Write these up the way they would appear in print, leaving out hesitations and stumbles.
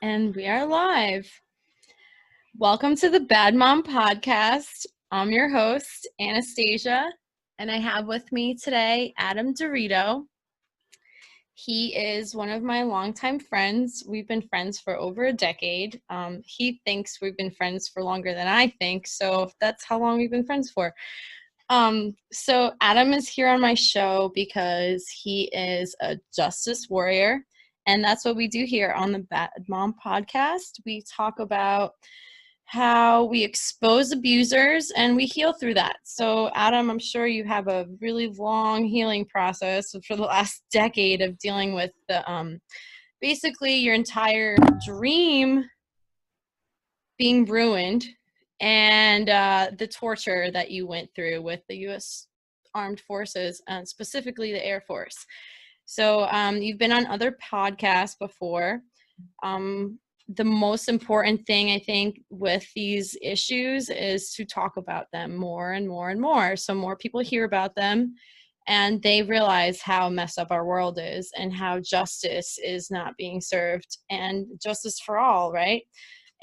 And we are live. Welcome to the Bad Mom Podcast. I'm your host, Anastasia, and I have with me today Adam Derito. He is one of my longtime friends. We've been friends for over a decade. He thinks we've been friends for longer than I think, so that's how long we've been friends for. So Adam is here on my show because he is a justice warrior, and that's what we do here on the Bad Mom Podcast. We talk about how we expose abusers and we heal through that. So Adam, I'm sure you have a really long healing process for the last decade of dealing with the basically your entire dream being ruined and the torture that you went through with the U.S. Armed Forces, specifically the Air Force. So you've been on other podcasts before. The most important thing, I think, with these issues is to talk about them more and more and more. So more people hear about them and they realize how messed up our world is and how justice is not being served and justice for all, right?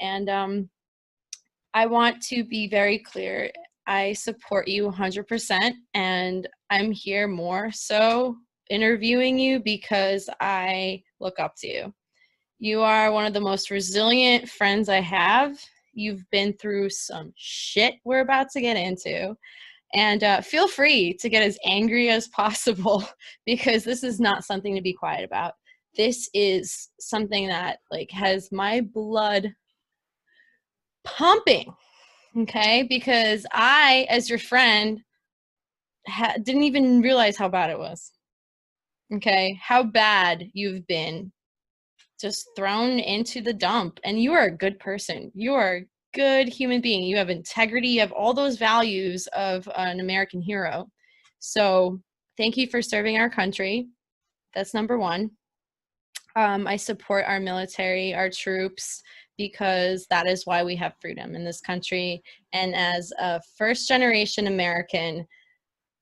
And I want to be very clear. I support you 100%, and I'm here more so interviewing you because I look up to you. You are one of the most resilient friends I have. You've been through some shit we're about to get into. And feel free to get as angry as possible because this is not something to be quiet about. This is something that has my blood pumping, okay? Because I, as your friend, didn't even realize how bad it was, okay? How bad you've been just thrown into the dump. And you are a good person. You are a good human being. You have integrity. You have all those values of an American hero. So thank you for serving our country. That's number one. I support our military, our troops, because that is why we have freedom in this country. And as a first-generation American,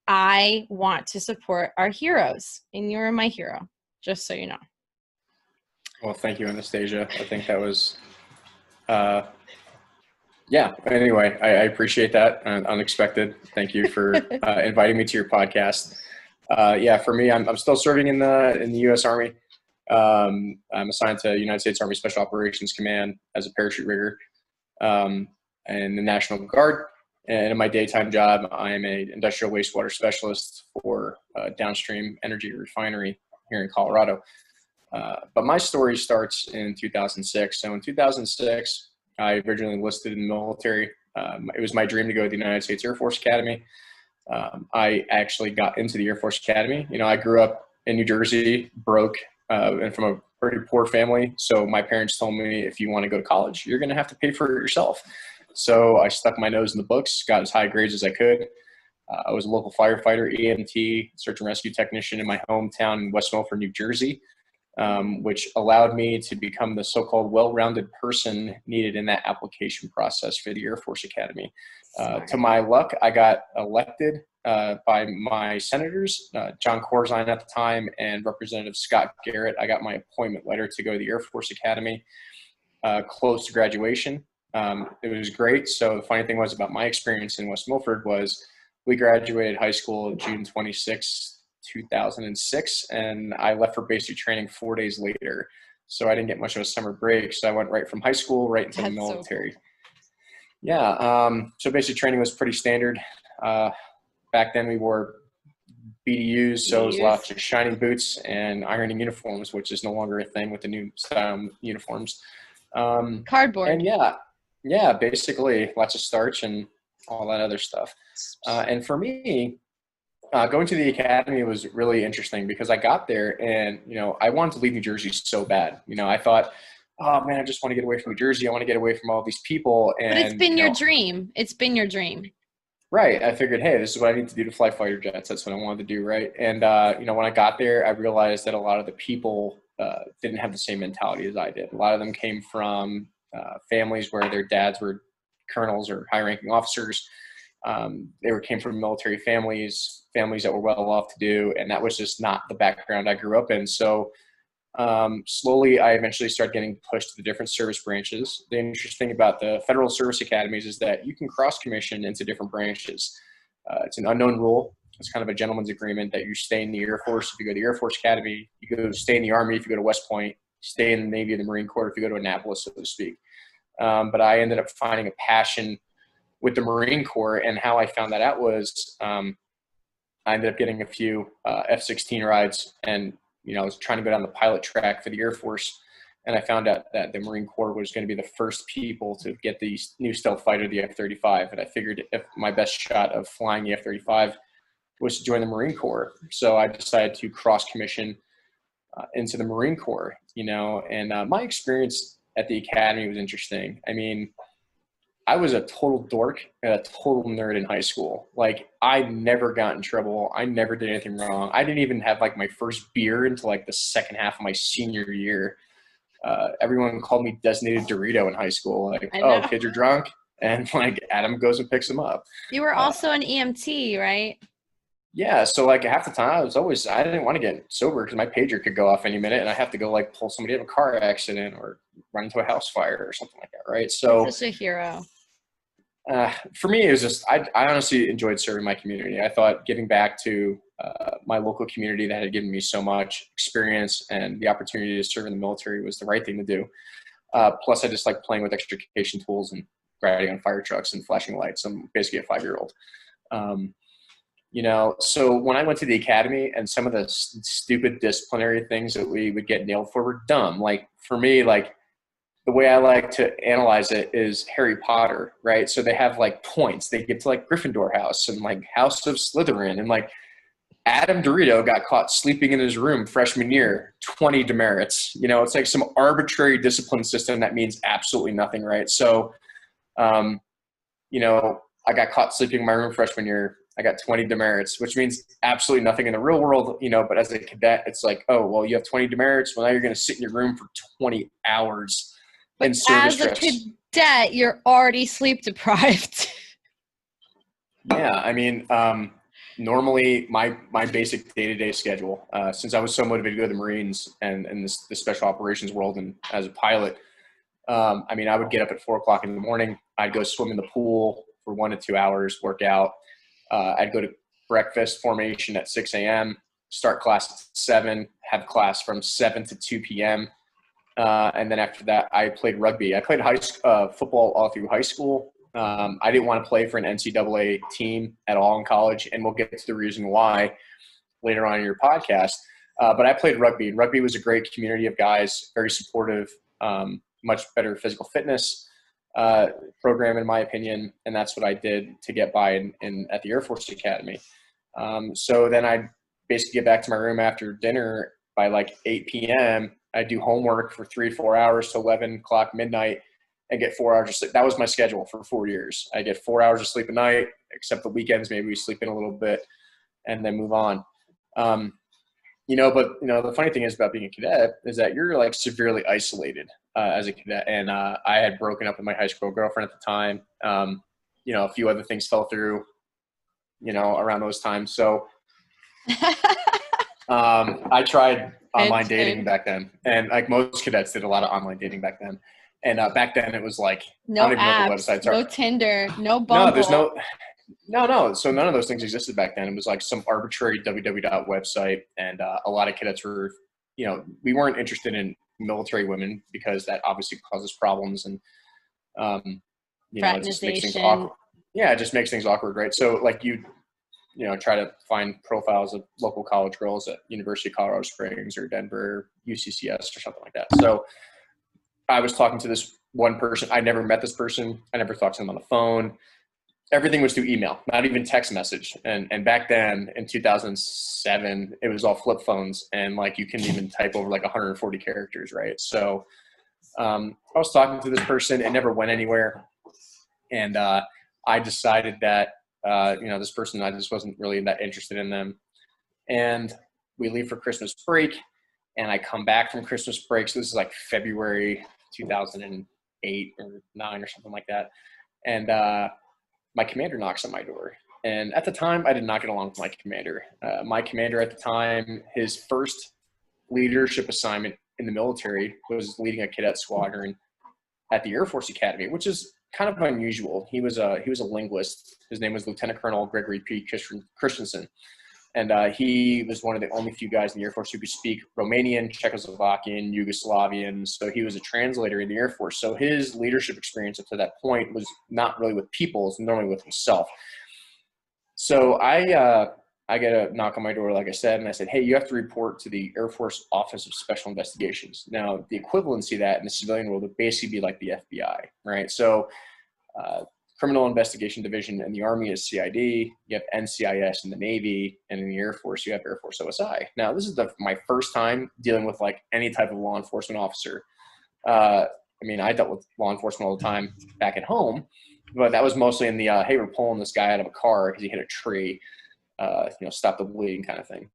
I want to support our heroes. And you're my hero, just so you know. Well, thank you, Anastasia. I think that was, anyway, I appreciate that. Unexpected. Thank you for inviting me to your podcast. For me, I'm still serving in the U.S. Army. I'm assigned to United States Army Special Operations Command as a parachute rigger and the National Guard. And in my daytime job, I am an industrial wastewater specialist for a downstream energy refinery here in Colorado. But my story starts in 2006. So in 2006, I originally enlisted in the military. It was my dream to go to the United States Air Force Academy. I actually got into the Air Force Academy. I grew up in New Jersey, broke, and from a pretty poor family. So my parents told me, if you want to go to college, you're going to have to pay for it yourself. So I stuck my nose in the books, got as high grades as I could. I was a local firefighter, EMT, search and rescue technician in my hometown in West Milford, New Jersey. Which allowed me to become the so-called well-rounded person needed in that application process for the Air Force Academy. To my luck, I got elected by my senators, John Corzine at the time, and Representative Scott Garrett. I got my appointment letter to go to the Air Force Academy close to graduation. It was great. So the funny thing was about my experience in West Milford was we graduated high school June 26th, 2006, and I left for basic training 4 days later. So I didn't get much of a summer break. So I went right from high school right into the military. So cool. Yeah. So basic training was pretty standard. Back then we wore BDUs, so it was lots of shining boots and ironing uniforms, which is no longer a thing with the new style uniforms. Cardboard. And yeah, basically lots of starch and all that other stuff. And for me, going to the academy was really interesting because I got there and, I wanted to leave New Jersey so bad. I thought, oh man, I just want to get away from New Jersey. I want to get away from all these people. And, but it's been your dream. It's been your dream. Right. I figured, hey, this is what I need to do to fly fighter jets. That's what I wanted to do. Right. And, when I got there, I realized that a lot of the people didn't have the same mentality as I did. A lot of them came from families where their dads were colonels or high ranking officers. They came from military families that were well off to do, and that was just not the background I grew up in. So Slowly, I eventually started getting pushed to the different service branches. The interesting thing about the federal service academies is that you can cross-commission into different branches. It's an unknown rule. It's kind of a gentleman's agreement that you stay in the Air Force if you go to the Air Force Academy. You go stay in the Army if you go to West Point. Stay in the Navy or the Marine Corps if you go to Annapolis, so to speak. But I ended up finding a passion with the Marine Corps, and how I found that out was I ended up getting a few F-16 rides, and I was trying to go down the pilot track for the Air Force, and I found out that the Marine Corps was going to be the first people to get the new stealth fighter, the F-35, and I figured if my best shot of flying the F-35 was to join the Marine Corps. So I decided to cross-commission into the Marine Corps, and my experience at the academy was interesting. I mean, I was a total dork and a total nerd in high school. Like, I never got in trouble. I never did anything wrong. I didn't even have my first beer until the second half of my senior year. Everyone called me Designated Derito in high school. Oh, kids are drunk, and Adam goes and picks them up. You were also an EMT, right? Yeah, so half the time I didn't want to get sober because my pager could go off any minute, and I have to go pull somebody out of a car accident or run into a house fire or something like that, right? So you're such a hero. For me, it was just I honestly enjoyed serving my community. I thought giving back to my local community that had given me so much experience and the opportunity to serve in the military was the right thing to do. Plus, I just like playing with extrication tools and riding on fire trucks and flashing lights. I'm basically a 5-year-old. So when I went to the academy, and some of the stupid disciplinary things that we would get nailed for were dumb. For me, the way I like to analyze it is Harry Potter, right? So they have points they give to Gryffindor house and House of Slytherin, and Adam Derito got caught sleeping in his room freshman year, 20 demerits. It's some arbitrary discipline system that means absolutely nothing, right? So, I got caught sleeping in my room freshman year. I got 20 demerits, which means absolutely nothing in the real world, but as a cadet, it's oh, well, you have 20 demerits. Well, now you're going to sit in your room for 20 hours. But as a cadet, you're already sleep deprived. Yeah, I mean, normally my basic day-to-day schedule, since I was so motivated to go to the Marines and the special operations world and as a pilot, I would get up at 4 o'clock in the morning. I'd go swim in the pool for 1 to 2 hours, work out. I'd go to breakfast formation at 6 a.m., start class at 7, have class from 7 to 2 p.m., and then after that, I played rugby. I played football all through high school. I didn't want to play for an NCAA team at all in college, and we'll get to the reason why later on in your podcast. But I played rugby, and rugby was a great community of guys, very supportive, much better physical fitness program, in my opinion, and that's what I did to get by at the Air Force Academy. So then I'd basically get back to my room after dinner by 8 p.m., I do homework for 3 to 4 hours to 11 o'clock midnight and get 4 hours of sleep. That was my schedule for 4 years. I get 4 hours of sleep a night, except the weekends, maybe we sleep in a little bit and then move on. But the funny thing is about being a cadet is that you're severely isolated as a cadet. And I had broken up with my high school girlfriend at the time. A few other things fell through, around those times. So I tried online dating back then, and most cadets did a lot of online dating back then. And back then it was no I don't even apps, know what the websites are. No Tinder, no Bumble. No, there's no. So none of those things existed back then. It was some arbitrary www website, and a lot of cadets were, we weren't interested in military women because that obviously causes problems, and it just makes things awkward. Yeah, it just makes things awkward, right? So try to find profiles of local college girls at University of Colorado Springs or Denver, UCCS or something like that. So I was talking to this one person. I never met this person. I never talked to them on the phone. Everything was through email, not even text message. And back then in 2007, it was all flip phones, and you couldn't even type over 140 characters, right? So I was talking to this person. It never went anywhere. And I decided that this person, I just wasn't really that interested in them. And we leave for Christmas break, and I come back from Christmas break. So this is February 2008 or 9 or something like that. And my commander knocks on my door. And at the time, I did not get along with my commander. My commander at the time, his first leadership assignment in the military was leading a cadet squadron at the Air Force Academy, which is kind of unusual. He was a linguist. His name was Lieutenant Colonel Gregory P. Christensen. And he was one of the only few guys in the Air Force who could speak Romanian, Czechoslovakian, Yugoslavian. So he was a translator in the Air Force. So his leadership experience up to that point was not really with people, it's normally with himself. So I get a knock on my door, like I said, and I said, hey, you have to report to the Air Force Office of Special Investigations. Now, the equivalency of that in the civilian world would basically be like the FBI, right? So Criminal Investigation Division in the Army is CID, you have NCIS in the Navy, and in the Air Force, you have Air Force OSI. Now, this is my first time dealing with like any type of law enforcement officer. I mean, I dealt with law enforcement all the time back at home, but that was mostly in the, hey, we're pulling this guy out of a car because he hit a tree, stop the bleeding kind of thing.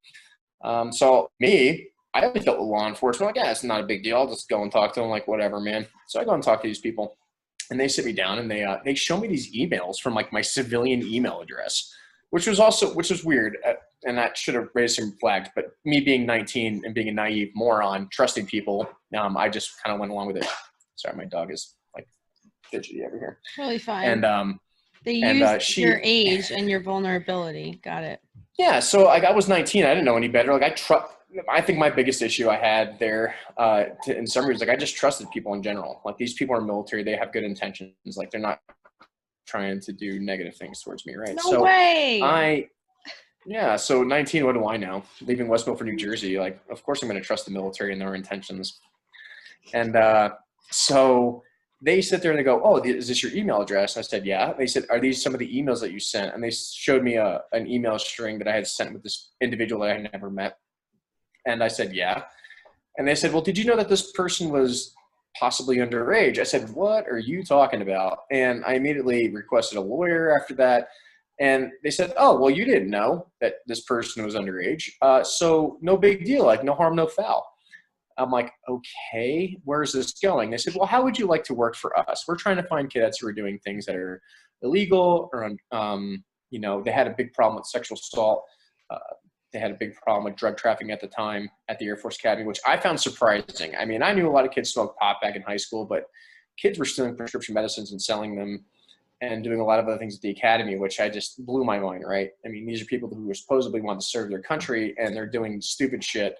So me, I always dealt with law enforcement. Like, yeah, it's not a big deal. I'll just go and talk to them, like, whatever, man. So I go and talk to these people. And they sit me down and they show me these emails from like my civilian email address, which was weird. And that should have raised some flags, but me being 19 and being a naive moron, trusting people, I just kind of went along with it. Sorry, my dog is like fidgety over here. Totally fine. And they used your age and your vulnerability. Got it. Yeah. So I was 19. I didn't know any better. Like I think my biggest issue I had there, in some reasons, like I just trusted people in general. Like these people are military, they have good intentions. Like they're not trying to do negative things towards me, right? No way. So 19, what do I know? Leaving West Milford, New Jersey, like of course I'm going to trust the military and their intentions. And so they sit there and they go, oh, is this your email address? And I said, yeah. They said, are these some of the emails that you sent? And they showed me an email string that I had sent with this individual that I had never met. And I said, yeah. And they said, well, did you know that this person was possibly underage? I said, what are you talking about? And I immediately requested a lawyer after that. And they said, oh, well, you didn't know that this person was underage. So no big deal, like no harm, no foul. I'm like, okay, where's this going? They said, well, how would you like to work for us? We're trying to find cadets who are doing things that are illegal or, they had a big problem with sexual assault. They had a big problem with drug trafficking at the time at the Air Force Academy, which I found surprising. I mean, I knew a lot of kids smoked pot back in high school, but kids were stealing prescription medicines and selling them and doing a lot of other things at the academy, which I just blew my mind, right? I mean, these are people who supposedly want to serve their country, and they're doing stupid shit.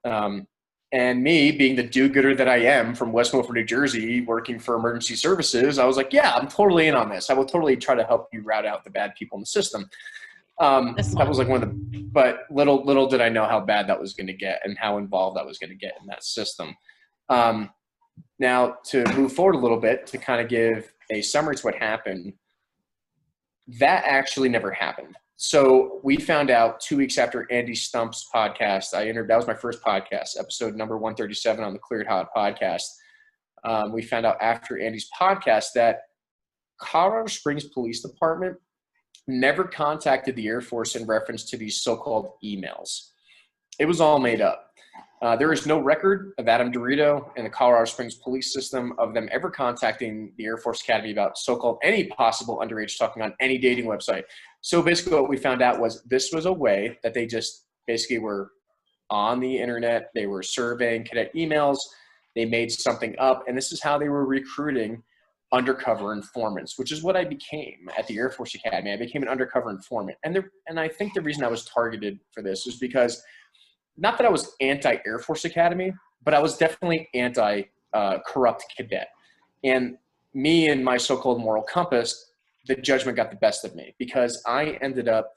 And me, being the do-gooder that I am from West Milford, New Jersey, working for emergency services, I was like, yeah, I'm totally in on this. I will totally try to help you route out the bad people in the system. That was like one of the, but little did I know how bad that was going to get and how involved I was going to get in that system. Now to move forward a little bit, to kind of give a summary to what happened, that actually never happened. So we found out 2 weeks after Andy Stump's podcast, that was my first podcast, episode number 137 on the Cleared Hot podcast. We found out after Andy's podcast that Colorado Springs Police Department never contacted the Air Force in reference to these so-called emails. It was all made up. There is no record of Adam Derito and the Colorado Springs police system of them ever contacting the Air Force Academy about so-called any possible underage talking on any dating website. So basically what we found out was this was a way that they just basically were on the internet. They were surveying cadet emails. They made something up, and this is how they were recruiting undercover informants, which is what I became at the Air Force Academy. I became an undercover informant. And I think the reason I was targeted for this was because, not that I was anti-Air Force Academy, but I was definitely anti-corrupt cadet. And me and my so-called moral compass, the judgment got the best of me because I ended up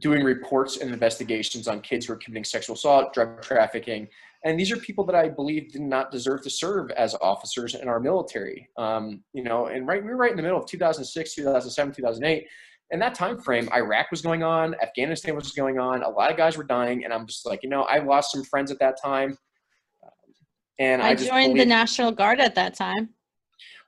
doing reports and investigations on kids who were committing sexual assault, drug trafficking. And these are people that I believe did not deserve to serve as officers in our military. And we were right in the middle of 2006, 2007, 2008. In that time frame, Iraq was going on, Afghanistan was going on, a lot of guys were dying, and I'm just like, I lost some friends at that time. And I joined the National Guard at that time.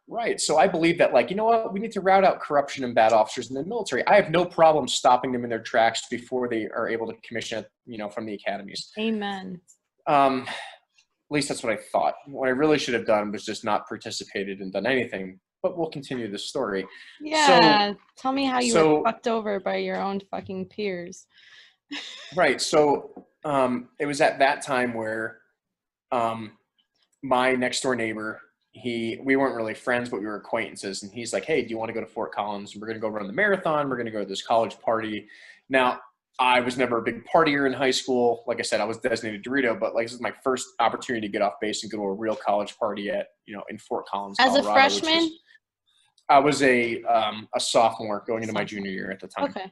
Right. So I believe that, we need to rout out corruption and bad officers in the military. I have no problem stopping them in their tracks before they are able to commission, from the academies. Amen. At least that's what I thought. What I really should have done was just not participated and done anything. But we'll continue the story. Yeah. Tell me how you were fucked over by your own fucking peers. Right. So It was at that time where my next door neighbor, we weren't really friends, but we were acquaintances. And he's like, hey, do you want to go to Fort Collins? We're going to go run the marathon. We're going to go to this college party. Now, I was never a big partier in high school. Like I said, I was designated Dorito, but like this is my first opportunity to get off base and go to a real college party in Fort Collins, As Colorado. a freshman? I was a sophomore going into my junior year at the time. Okay.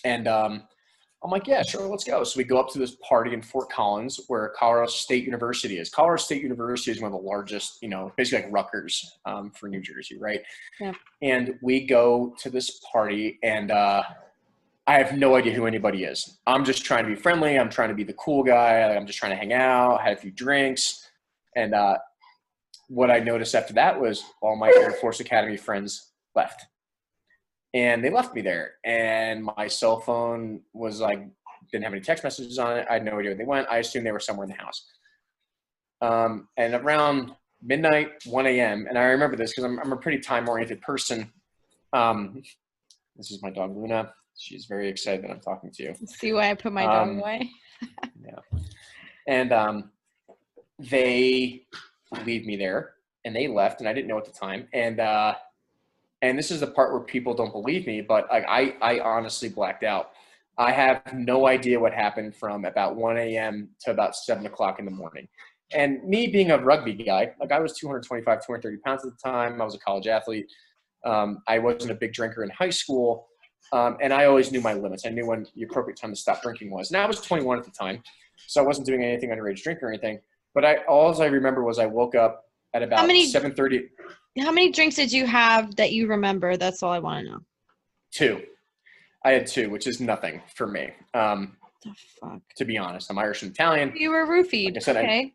And I'm like, yeah, sure, let's go. So we go up to this party in Fort Collins where Colorado State University is. Colorado State University is one of the largest, basically like Rutgers for New Jersey, right? Yeah. And we go to this party, and I have no idea who anybody is. I'm just trying to be friendly. I'm trying to be the cool guy. I'm just trying to hang out, had a few drinks. And what I noticed after that was all my Air Force Academy friends left. And they left me there, and my cell phone was like, didn't have any text messages on it. I had no idea where they went. I assumed they were somewhere in the house. And around midnight, 1 a.m., and I remember this because I'm a pretty time-oriented person. This is my dog, Luna. She's very excited that I'm talking to you. See why I put my dog away? Yeah. And they leave me there, and they left, and I didn't know at the time. And this is the part where people don't believe me, but I honestly blacked out. I have no idea what happened from about 1 a.m. to about 7 o'clock in the morning. And me being a rugby guy, like I was 225, 230 pounds at the time. I was a college athlete. I wasn't a big drinker in high school. And I always knew my limits. I knew when the appropriate time to stop drinking was. And I was 21 at the time, so I wasn't doing anything underage drinking or anything. But all I remember was I woke up at about 7:30. How many drinks did you have that you remember? That's all I want to know. 2. I had 2, which is nothing for me. The fuck? To be honest, I'm Irish and Italian. You were roofied. Like I said, okay.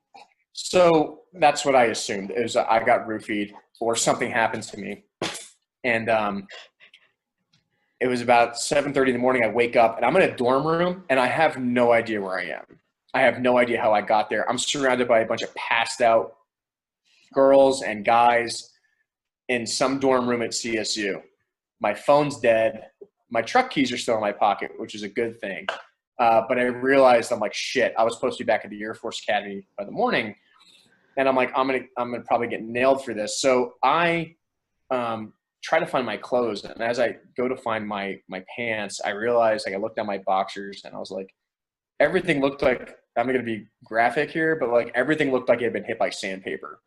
So that's what I assumed. It was I got roofied or something happened to me. And it was about 7:30 in the morning. I wake up and I'm in a dorm room and I have no idea where I am. I have no idea how I got there. I'm surrounded by a bunch of passed out girls and guys in some dorm room at CSU. My phone's dead. My truck keys are still in my pocket, which is a good thing. But I realized I'm like, shit, I was supposed to be back at the Air Force Academy by the morning. And I'm like, I'm gonna probably get nailed for this. So I try to find my clothes. And as I go to find my pants, I realized, like, I looked down my boxers and I was like, everything looked like, I'm going to be graphic here, but like everything looked like it had been hit by sandpaper.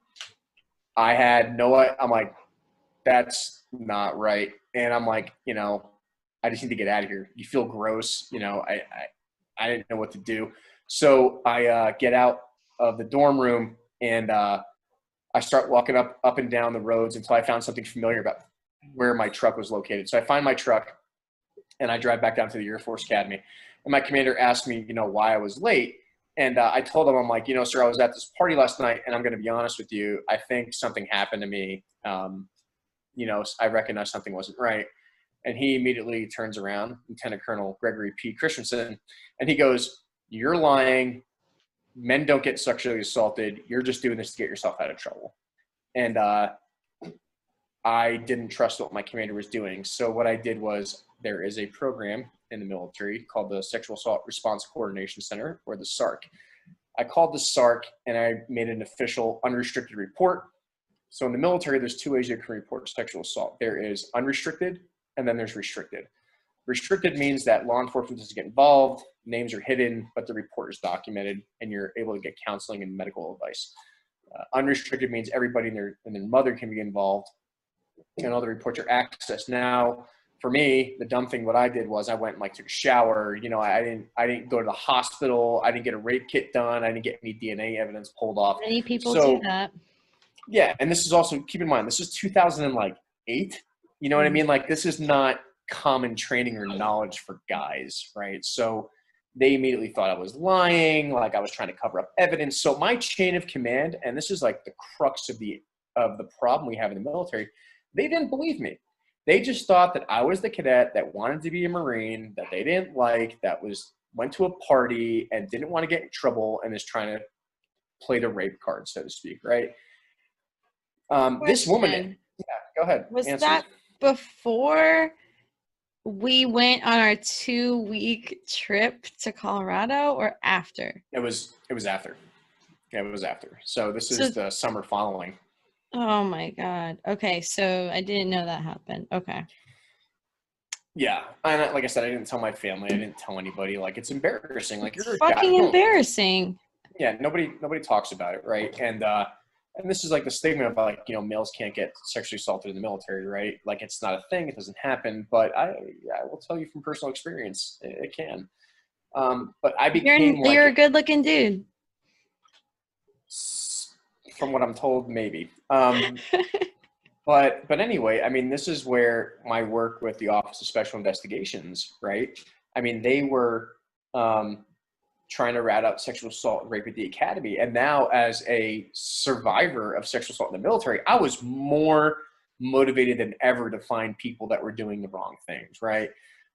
I'm like, that's not right. And I'm like, I just need to get out of here. You feel gross. I didn't know what to do. So I get out of the dorm room and I start walking up and down the roads until I found something familiar about where my truck was located. So I find my truck and I drive back down to the Air Force Academy. And my commander asked me, why I was late. And I told him, I'm like, sir, I was at this party last night, and I'm going to be honest with you. I think something happened to me. I recognize something wasn't right. And he immediately turns around, Lieutenant Colonel Gregory P. Christensen, and he goes, you're lying. Men don't get sexually assaulted. You're just doing this to get yourself out of trouble. And I didn't trust what my commander was doing. So what I did was, there is a program in the military called the Sexual Assault Response Coordination Center, or the SARC. I called the SARC and I made an official unrestricted report. So in the military, there's 2 ways you can report sexual assault. There is unrestricted, and then there's restricted. Restricted means that law enforcement doesn't get involved, names are hidden, but the report is documented, and you're able to get counseling and medical advice. Unrestricted means everybody and their mother can be involved, and all the reports are accessed. Now, for me, the dumb thing, what I did was I went and took a shower. I didn't go to the hospital. I didn't get a rape kit done. I didn't get any DNA evidence pulled off. Many people do that. Yeah, and this is also, keep in mind, this is 2008. You know what I mean? Like, this is not common training or knowledge for guys, right? So they immediately thought I was lying, like I was trying to cover up evidence. So my chain of command, and this is like the crux of the problem we have in the military, they didn't believe me. They just thought that I was the cadet that wanted to be a Marine, that they didn't like, that went to a party and didn't want to get in trouble and is trying to play the rape card, so to speak, right? This woman, yeah, go ahead. Was that before we went on our 2-week trip to Colorado, or after? It was after. Yeah, it was after. So this So, is the summer following. oh my God. Okay, so I didn't know that happened. Okay. Yeah, and like I said, I didn't tell my family. I didn't tell anybody. Like, it's embarrassing. Like, you're a guy. Fucking No, embarrassing. yeah, nobody talks about it, right? And this is like the stigma of like, males can't get sexually assaulted in the military, right? Like, it's not a thing. It doesn't happen. But I will tell you from personal experience, it can. But I became You're a like, good-looking dude. from what I'm told, maybe. But anyway, I mean, this is where my work with the Office of Special Investigations, right? I mean, they were trying to rat out sexual assault and rape at the academy. And now, as a survivor of sexual assault in the military, I was more motivated than ever to find people that were doing the wrong things, right?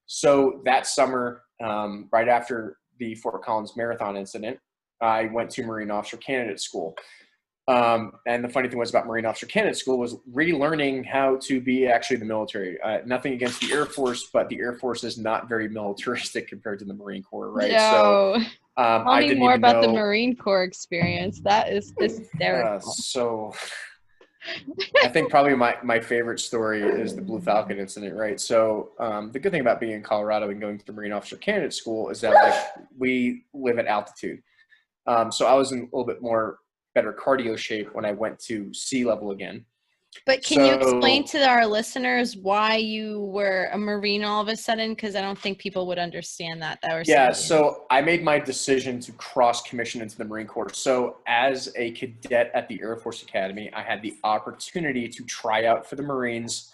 So that summer, right after the Fort Collins Marathon incident, I went to Marine Officer Candidate School. And the funny thing was about Marine Officer Candidate School was relearning how to be actually the military. Nothing against the Air Force, but the Air Force is not very militaristic compared to the Marine Corps, right? No. So Tell I me didn't more even about the know. Marine Corps experience. That is hysterical. So I think probably my favorite story is the Blue Falcon incident, right? So the good thing about being in Colorado and going to Marine Officer Candidate School is that like we live at altitude. So I was in a little bit more better cardio shape when I went to sea level again. But can you explain So to our listeners why you were a Marine all of a sudden? Because I don't think people would understand that were yeah, civilians. so I made my decision to cross commission into the Marine Corps. So as a cadet at the Air Force Academy, I had the opportunity to try out for the Marines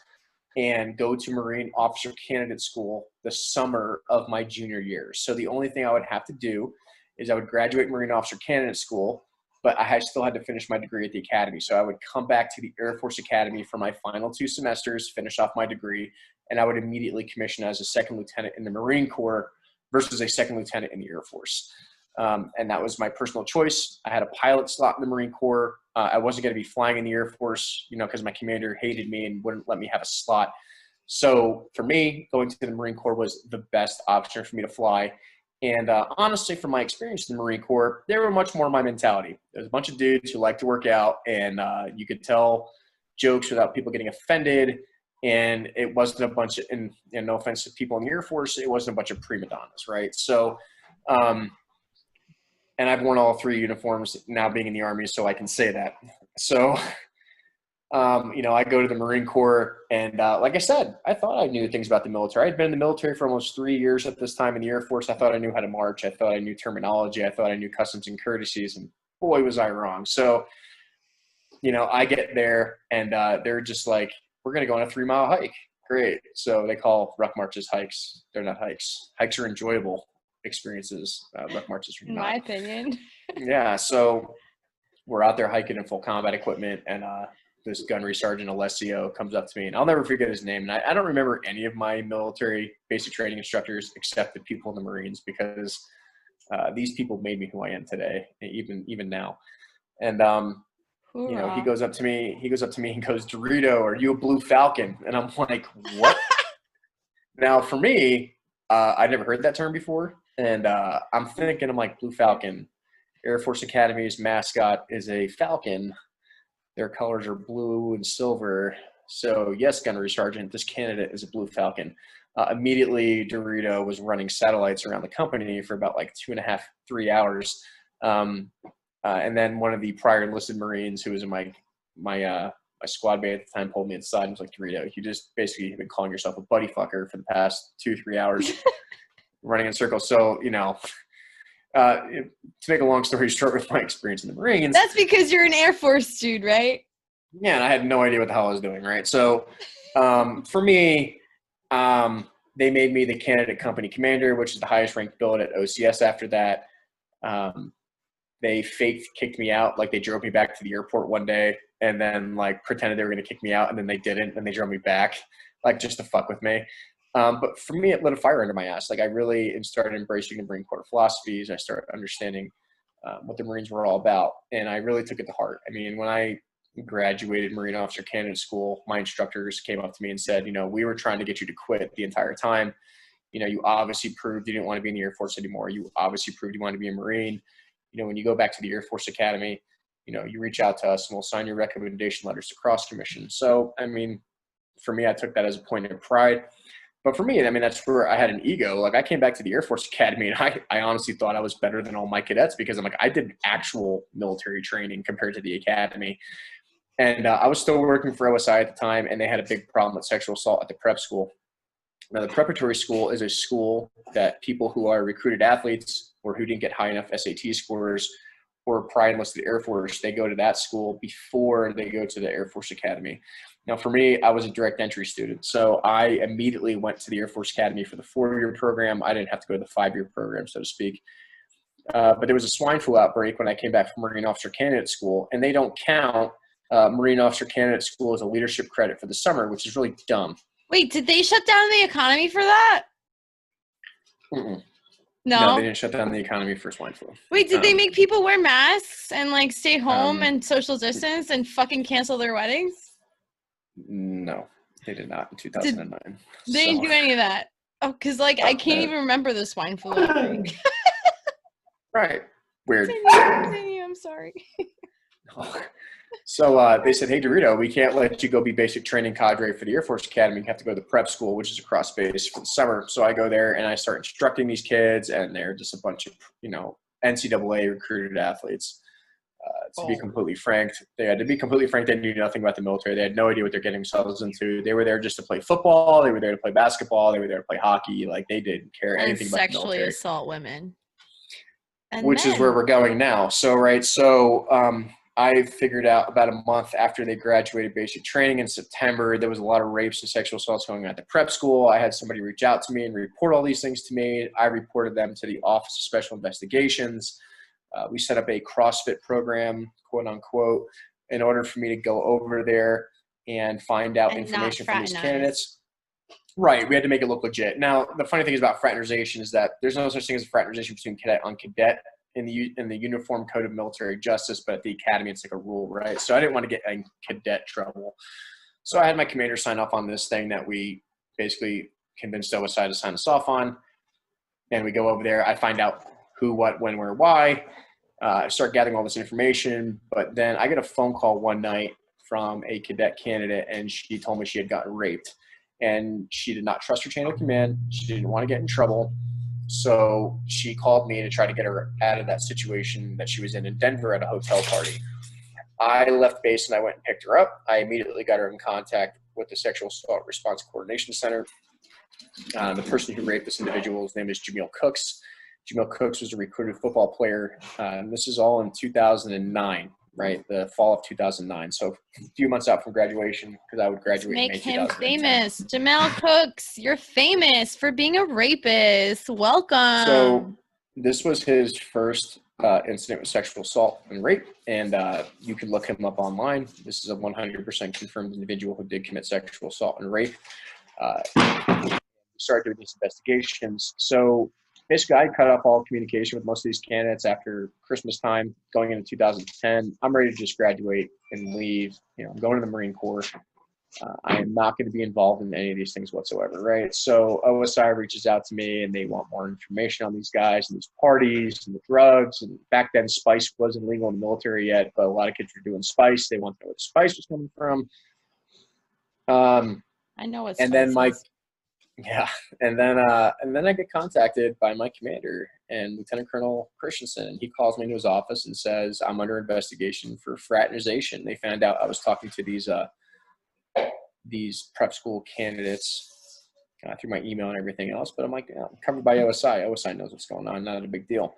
and go to Marine Officer Candidate School the summer of my junior year. So the only thing I would have to do is I would graduate Marine Officer Candidate School, but still had to finish my degree at the academy. So I would come back to the Air Force Academy for my final 2 semesters, finish off my degree, and I would immediately commission as a second lieutenant in the Marine Corps versus a second lieutenant in the Air Force. And that was my personal choice. I had a pilot slot in the Marine Corps. I wasn't going to be flying in the Air Force, because my commander hated me and wouldn't let me have a slot. So for me, going to the Marine Corps was the best option for me to fly. And honestly, from my experience in the Marine Corps, they were much more my mentality. There's a bunch of dudes who like to work out, and you could tell jokes without people getting offended. And it wasn't a bunch of, and no offense to people in the Air Force, it wasn't a bunch of prima donnas, right? So, and I've worn all 3 uniforms now being in the Army, so I can say that. So, I go to the Marine Corps, and like I said, I thought I knew things about the military. I'd been in the military for almost 3 years at this time in the Air Force. I thought I knew how to march. I thought I knew terminology. I thought I knew customs and courtesies, and boy, was I wrong. So, I get there, and they're just like, we're going to go on a 3-mile hike. Great. So they call ruck marches hikes. They're not hikes. Hikes are enjoyable experiences. Ruck marches are not. In my opinion. Yeah. So we're out there hiking in full combat equipment, and this gunnery sergeant Alessio comes up to me, and I'll never forget his name. And I don't remember any of my military basic training instructors except the people in the Marines, because these people made me who I am today, even now. And he goes up to me and goes, "Derito, are you a Blue Falcon?" And I'm like, "What?" Now, for me, I'd never heard that term before, and I'm like, Blue Falcon. Air Force Academy's mascot is a falcon. Their colors are blue and silver. So yes, Gunnery Sergeant, this candidate is a Blue Falcon. Immediately, Derito was running satellites around the company for about like 2.5, 3 hours. And then one of the prior enlisted Marines who was in my squad mate at the time pulled me inside and was like, "Derito, you just basically have been calling yourself a buddy fucker for the past 2-3 hours running in circles." So, to make a long story short with my experience in the Marines. That's because you're an Air Force dude, right? Yeah, and I had no idea what the hell I was doing, right? So for me, they made me the candidate company commander, which is the highest ranked billet at OCS after that. They fake kicked me out. Like, they drove me back to the airport one day and then like pretended they were going to kick me out, and then they didn't, and they drove me back, like, just to fuck with me. But for me, it lit a fire under my ass. Like, I really started embracing the Marine Corps philosophies. I started understanding what the Marines were all about, and I really took it to heart. I mean, when I graduated Marine Officer Candidate School, my instructors came up to me and said, we were trying to get you to quit the entire time. You obviously proved you didn't want to be in the Air Force anymore. You obviously proved you wanted to be a Marine. When you go back to the Air Force Academy, you reach out to us and we'll sign your recommendation letters to cross commission. So, for me, I took that as a point of pride. But for me, that's where I had an ego. Like, I came back to the Air Force Academy, and I honestly thought I was better than all my cadets because I did actual military training compared to the academy. And I was still working for OSI at the time, and they had a big problem with sexual assault at the prep school. Now, the preparatory school is a school that people who are recruited athletes or who didn't get high enough SAT scores or prior enlisted Air Force, they go to that school before they go to the Air Force Academy. Now, for me, I was a direct entry student, so I immediately went to the Air Force Academy for the 4-year program. I didn't have to go to the 5-year program, so to speak. But there was a swine flu outbreak when I came back from Marine Officer Candidate School, and they don't count Marine Officer Candidate School as a leadership credit for the summer, which is really dumb. Wait, did they shut down the economy for that? Mm-mm. No? No, they didn't shut down the economy for swine flu. Wait, did they make people wear masks and stay home and social distance and fucking cancel their weddings? No, they did not in 2009. They didn't do any of that. Oh, because I can't even remember the swine flu outbreak. Right. Weird. Continue, I'm sorry. So they said, hey, Derito, we can't let you go be basic training cadre for the Air Force Academy. You have to go to the prep school, which is a cross base for the summer. So I go there and I start instructing these kids, and they're just a bunch of, NCAA recruited athletes. To be completely frank, they knew nothing about the military. They had no idea what they're getting themselves into. They were there just to play football. They were there to play basketball. They were there to play hockey. They didn't care anything about the military. Sexually assault women. Which is where we're going now. So, I figured out about a month after they graduated basic training in September, there was a lot of rapes and sexual assaults going on at the prep school. I had somebody reach out to me and report all these things to me. I reported them to the Office of Special Investigations. We set up a CrossFit program, quote unquote, in order for me to go over there and find out information from these candidates. Right. We had to make it look legit. Now, the funny thing is about fraternization is that there's no such thing as a fraternization between cadet on cadet in the Uniform Code of Military Justice, but at the academy, it's like a rule, right? So I didn't want to get in cadet trouble. So I had my commander sign off on this thing that we basically convinced OSI to sign us off on. And we go over there. I find out who, what, when, where, why. I start gathering all this information. But then I get a phone call one night from a cadet candidate, and she told me she had gotten raped. And she did not trust her chain of command. She didn't want to get in trouble. So she called me to try to get her out of that situation that she was in Denver at a hotel party. I left base and I went and picked her up. I immediately got her in contact with the Sexual Assault Response Coordination Center. The person who raped this individual's name is Jamil Cooks. Jamil Cooks was a recruited football player. This is all in 2009, right? The fall of 2009. So a few months out from graduation, because I would graduate in May 2010. Make him famous. Jamil Cooks, you're famous for being a rapist. Welcome. So this was his first incident with sexual assault and rape, and you can look him up online. This is a 100% confirmed individual who did commit sexual assault and rape. Started doing these investigations. So basically, I cut off all communication with most of these candidates after Christmas time, going into 2010. I'm ready to just graduate and leave. I'm going to the Marine Corps. I am not going to be involved in any of these things whatsoever, right? So OSI reaches out to me, and they want more information on these guys and these parties and the drugs. And back then, spice wasn't legal in the military yet, but a lot of kids were doing spice. They want to know where the spice was coming from. I know what and then my Yeah, and then I get contacted by my commander and Lieutenant Colonel Christensen, and he calls me into his office and says, I'm under investigation for fraternization. They found out I was talking to these prep school candidates through my email and everything else, but I'm like, I'm covered by OSI. OSI knows what's going on, not a big deal.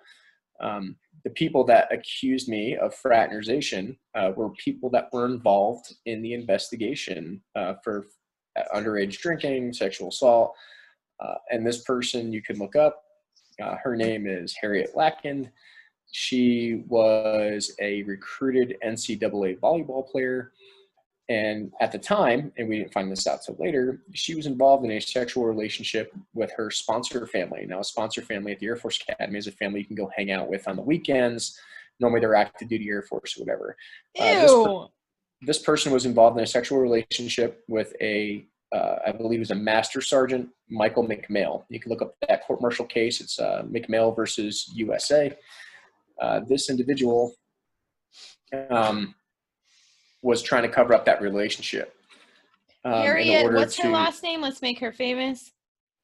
The people that accused me of fraternization were people that were involved in the investigation for underage drinking, sexual assault, and this person you can look up. Her name is Harriet Latkin. She was a recruited NCAA volleyball player, and at the time, and we didn't find this out till later, she was involved in a sexual relationship with her sponsor family. Now, a sponsor family at the Air Force Academy is a family you can go hang out with on the weekends. Normally, they're active duty Air Force or whatever. Ew. this person was involved in a sexual relationship with I believe it was a Master Sergeant, Michael McMail. You can look up that court-martial case. It's McMail versus USA. This individual was trying to cover up that relationship. Harriet, what's her last name? Let's make her famous.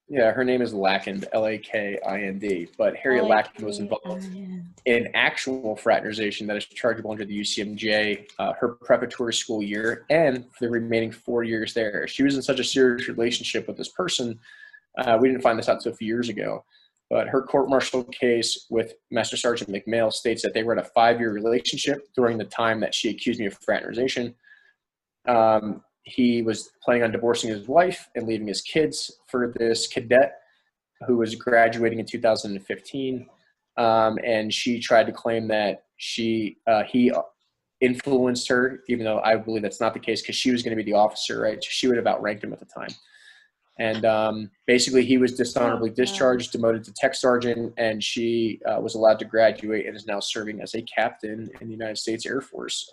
Yeah, her name is Lakind, Lakind. But Harriet Lakind was involved in actual fraternization that is chargeable under the UCMJ, her preparatory school year, and for the remaining 4 years there. She was in such a serious relationship with this person. We didn't find this out until a few years ago. But her court-martial case with Master Sergeant McMail states that they were in a 5-year relationship during the time that she accused me of fraternization. He was planning on divorcing his wife and leaving his kids for this cadet who was graduating in 2015. And she tried to claim that he influenced her, even though I believe that's not the case because she was going to be the officer, right? She would have outranked him at the time. And basically he was dishonorably discharged, demoted to tech sergeant, and she was allowed to graduate and is now serving as a captain in the United States Air Force.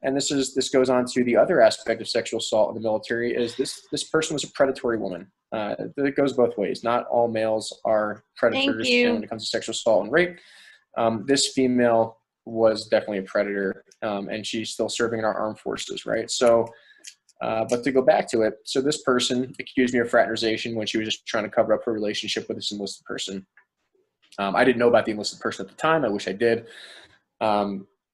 And this goes on to the other aspect of sexual assault in the military is this person was a predatory woman. It goes both ways. Not all males are predators when it comes to sexual assault and rape. This female was definitely a predator, and she's still serving in our armed forces, right? So, but to go back to it, so this person accused me of fraternization when she was just trying to cover up her relationship with this enlisted person. I didn't know about the enlisted person at the time. I wish I did.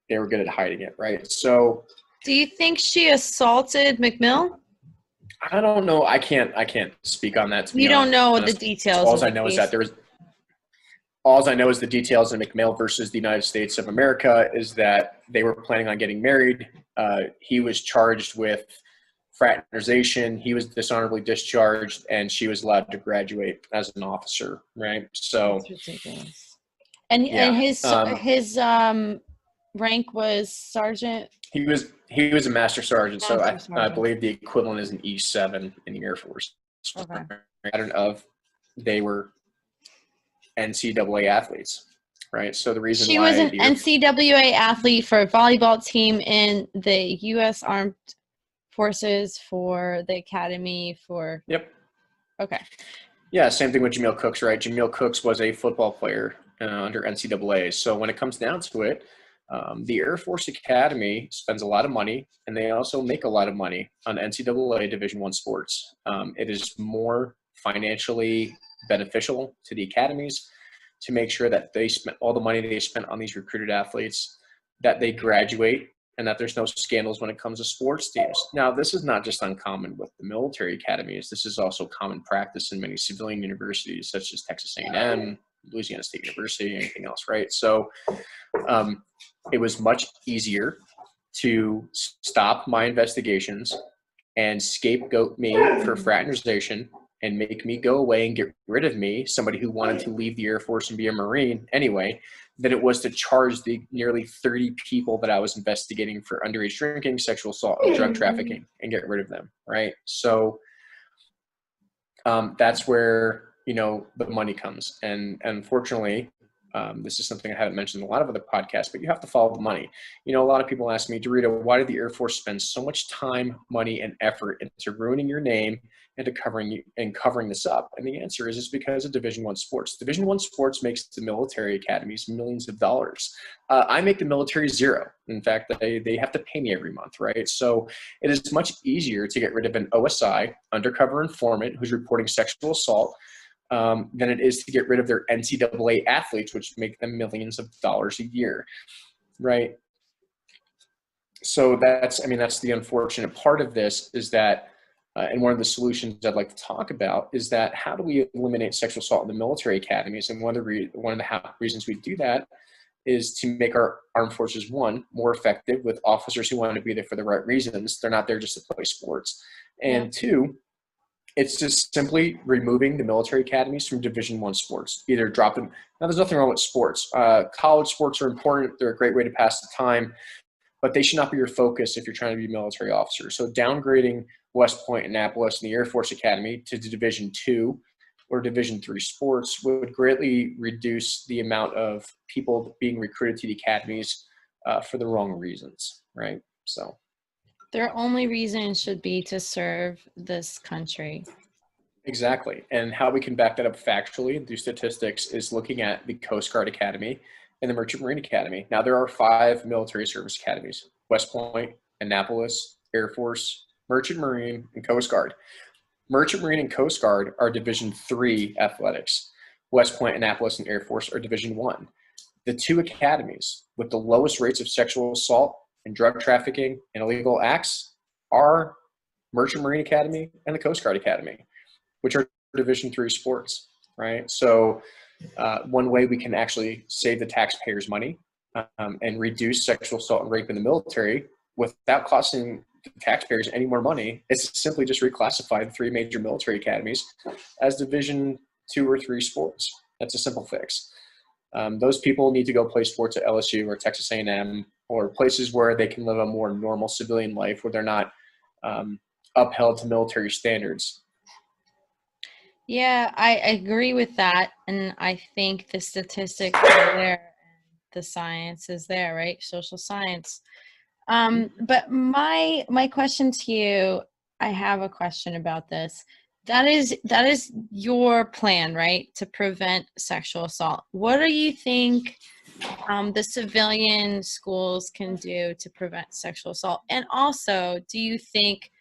They were good at hiding it, right? So, do you think she assaulted McMill? I don't know. I can't speak on that. You don't know the details. All I know is that all I know is the details in McMail versus the United States of America is that they were planning on getting married. He was charged with fraternization. He was dishonorably discharged, and she was allowed to graduate as an officer, right? So that's ridiculous. And his rank was sergeant. He was a master sergeant, so I believe the equivalent is an E7 in the Air Force. Okay. They were NCAA athletes, right? So the reason she was an NCAA athlete for a volleyball team in the U.S. Armed Forces for the Academy for. Yep. Okay. Yeah, same thing with Jameel Cooks, right? Jameel Cooks was a football player under NCAA. So when it comes down to it, the Air Force Academy spends a lot of money, and they also make a lot of money on NCAA Division I sports. It is more financially beneficial to the academies to make sure that they spend all the money they spent on these recruited athletes, that they graduate, and that there's no scandals when it comes to sports teams. Now, this is not just uncommon with the military academies. This is also common practice in many civilian universities, such as Texas A&M, Louisiana State University, anything else, right? So it was much easier to stop my investigations and scapegoat me for fraternization and make me go away and get rid of me, somebody who wanted to leave the Air Force and be a Marine anyway, than it was to charge the nearly 30 people that I was investigating for underage drinking, sexual assault, and drug trafficking and get rid of them, right? So that's where, the money comes. And unfortunately, this is something I haven't mentioned in a lot of other podcasts, but you have to follow the money. A lot of people ask me, Derito, why did the Air Force spend so much time, money, and effort into ruining your name and covering this up? And the answer is because of Division I sports. Division I sports makes the military academies millions of dollars. I make the military zero. In fact, they have to pay me every month, right? So it is much easier to get rid of an OSI, undercover informant, who's reporting sexual assault, than it is to get rid of their NCAA athletes, which make them millions of dollars a year, right? So that's the unfortunate part of this is that, and one of the solutions I'd like to talk about is that how do we eliminate sexual assault in the military academies? And one of the reasons we do that is to make our armed forces, one, more effective with officers who want to be there for the right reasons. They're not there just to play sports. And two, it's just simply removing the military academies from Division I sports. Either drop them. Now, there's nothing wrong with sports. College sports are important. They're a great way to pass the time, but they should not be your focus if you're trying to be a military officer. So downgrading West Point, Annapolis, and the Air Force Academy to Division II or Division III sports would greatly reduce the amount of people being recruited to the academies for the wrong reasons, right? So. Their only reason should be to serve this country. Exactly. And how we can back that up factually and through statistics is looking at the Coast Guard Academy and the Merchant Marine Academy. Now, there are 5 military service academies: West Point, Annapolis, Air Force, Merchant Marine, and Coast Guard. Merchant Marine and Coast Guard are Division III athletics. West Point, Annapolis, and Air Force are Division I. The 2 academies with the lowest rates of sexual assault and drug trafficking and illegal acts are Merchant Marine Academy and the Coast Guard Academy, which are Division III sports, right? So one way we can actually save the taxpayers money and reduce sexual assault and rape in the military without costing the taxpayers any more money is simply just reclassify the 3 major military academies as Division II or III sports. That's a simple fix. Those people need to go play sports at LSU or Texas A&M or places where they can live a more normal civilian life where they're not upheld to military standards. Yeah, I agree with that. And I think the statistics are there and the science is there, right? Social science. But my question to you, I have a question about this. That is your plan, right? To prevent sexual assault. What do you think the civilian schools can do to prevent sexual assault? And also, do you think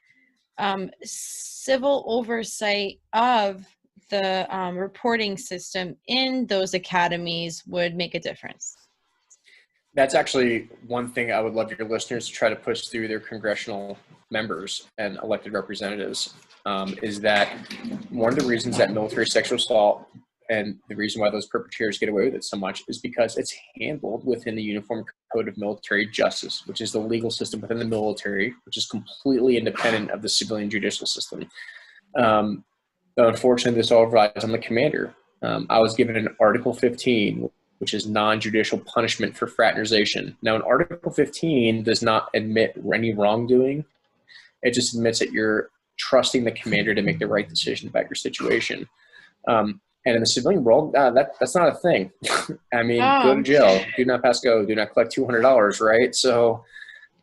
civil oversight of the reporting system in those academies would make a difference? That's actually one thing I would love your listeners to try to push through their congressional members and elected representatives, is that one of the reasons that military sexual assault and the reason why those perpetrators get away with it so much is because it's handled within the Uniform Code of Military Justice, which is the legal system within the military, which is completely independent of the civilian judicial system. But unfortunately, this all relies on the commander. I was given an Article 15, which is non-judicial punishment for fraternization. Now, an Article 15 does not admit any wrongdoing. It just admits that you're trusting the commander to make the right decision about your situation. And in the civilian world, that's not a thing. I mean, go to jail, do not pass go, do not collect $200, right? So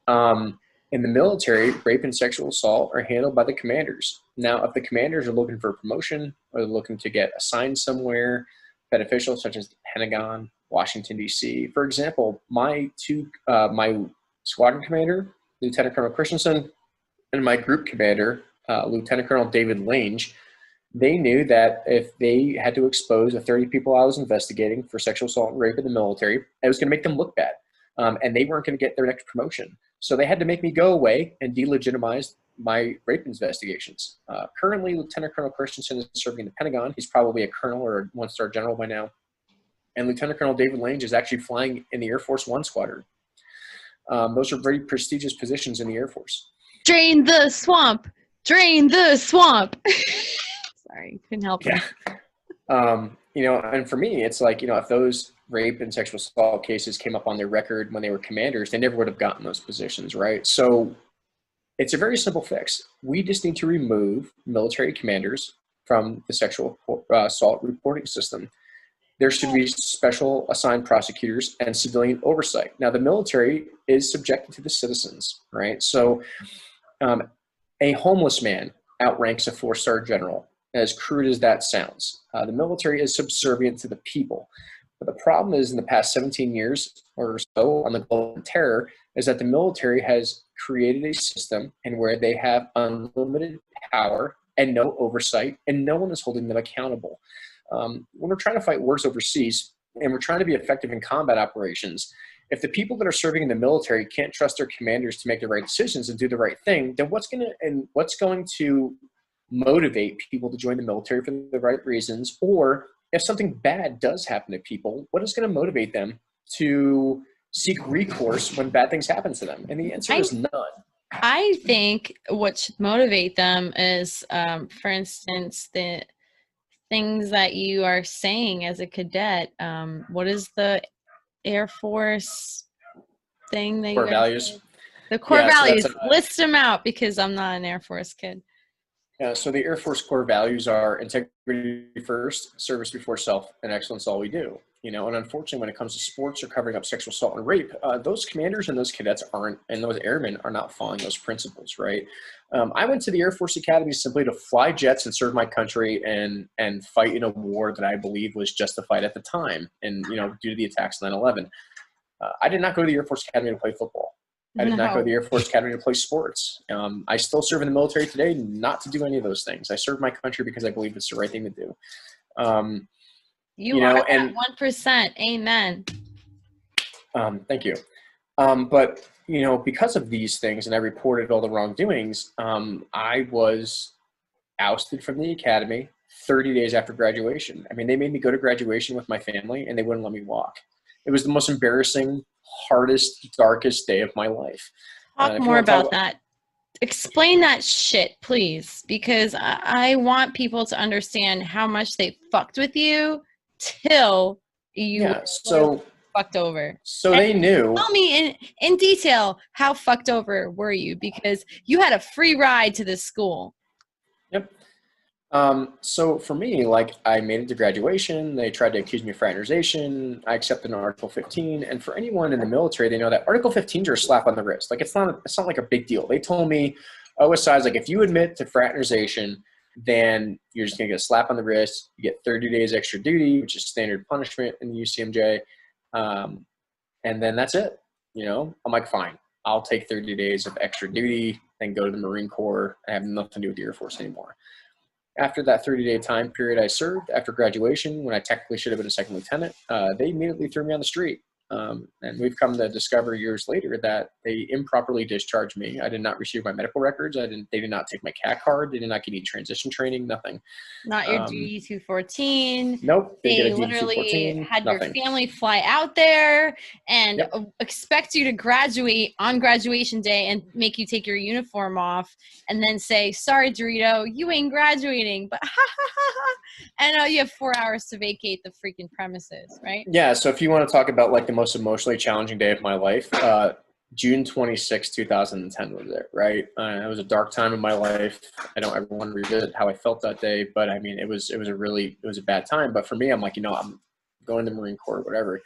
in the military, rape and sexual assault are handled by the commanders. Now, if the commanders are looking for a promotion or they're looking to get assigned somewhere beneficial, such as the Pentagon, Washington, D.C., for example, my squadron commander, Lieutenant Colonel Christensen, and my group commander, Lieutenant Colonel David Lange, they knew that if they had to expose the 30 people I was investigating for sexual assault and rape in the military, it was going to make them look bad. And they weren't going to get their next promotion. So they had to make me go away and delegitimize my rape investigations. Currently, Lieutenant Colonel Christensen is serving in the Pentagon. He's probably a colonel or a one-star general by now. And Lieutenant Colonel David Lange is actually flying in the Air Force One Squadron. Those are very prestigious positions in the Air Force. Drain the swamp! Drain the swamp! Sorry, couldn't help it. Yeah. And for me, it's like, if those rape and sexual assault cases came up on their record when they were commanders, they never would have gotten those positions, right? So it's a very simple fix. We just need to remove military commanders from the sexual assault reporting system. There should be special assigned prosecutors and civilian oversight. Now, the military is subjected to the citizens, right? So a homeless man outranks a 4-star general, as crude as that sounds. The military is subservient to the people. But the problem is, in the past 17 years or so on the global terror, is that the military has created a system in where they have unlimited power and no oversight, and no one is holding them accountable. When we're trying to fight wars overseas and we're trying to be effective in combat operations, if the people that are serving in the military can't trust their commanders to make the right decisions and do the right thing, then what's going to motivate people to join the military for the right reasons? Or if something bad does happen to people, what is going to motivate them to seek recourse when bad things happen to them? And the answer is none. I think what should motivate them is, for instance, the things that you are saying as a cadet. What is the Air Force thing that Core you guys values? say? The core Yeah, values. so List them out, because I'm not an Air Force kid. Yeah, so the Air Force core values are integrity first, service before self, and excellence all we do. And unfortunately, when it comes to sports or covering up sexual assault and rape, those commanders and those cadets and those airmen are not following those principles, right? I went to the Air Force Academy simply to fly jets and serve my country and fight in a war that I believe was justified at the time, and due to the attacks of 9/11. I did not go to the Air Force Academy to play football. I did not go to the Air Force Academy to play sports. I still serve in the military today, not to do any of those things. I serve my country because I believe it's the right thing to do. You are that 1%. Amen. Thank you. But, because of these things, and I reported all the wrongdoings, I was ousted from the academy 30 days after graduation. I mean, they made me go to graduation with my family, and they wouldn't let me walk. It was the most embarrassing, hardest, darkest day of my life. Talk more about that. Explain that shit, please, because I want people to understand how much they fucked with you till you fucked over. So they knew. Tell me in detail, how fucked over were you? Because you had a free ride to this school. Yep. So for me, I made it to graduation. They tried to accuse me of fraternization. I accepted an Article 15. And for anyone in the military, they know that Article 15s are a slap on the wrist. It's not like a big deal. They told me, OSI is if you admit to fraternization, then you're just going to get a slap on the wrist. You get 30 days extra duty, which is standard punishment in the UCMJ. And then that's it. I'm like, fine, I'll take 30 days of extra duty, then go to the Marine Corps. I have nothing to do with the Air Force anymore. After that 30-day time period I served, after graduation, when I technically should have been a second lieutenant, they immediately threw me on the street. And we've come to discover years later that they improperly discharged me. I did not receive my medical records. They did not take my CAT card. They did not give me transition training, nothing. Not your DD-214. Nope. They literally had nothing. Your family fly out there and expect you to graduate on graduation day and make you take your uniform off and then say, sorry, Derito, you ain't graduating, but and you have 4 hours to vacate the freaking premises, right? Yeah, so if you want to talk about the most emotionally challenging day of my life, June 26, 2010 was it, right? It was a dark time in my life. I don't ever want to revisit how I felt that day, but I mean, it was a bad time. But for me, I'm I'm going to the Marine Corps, whatever.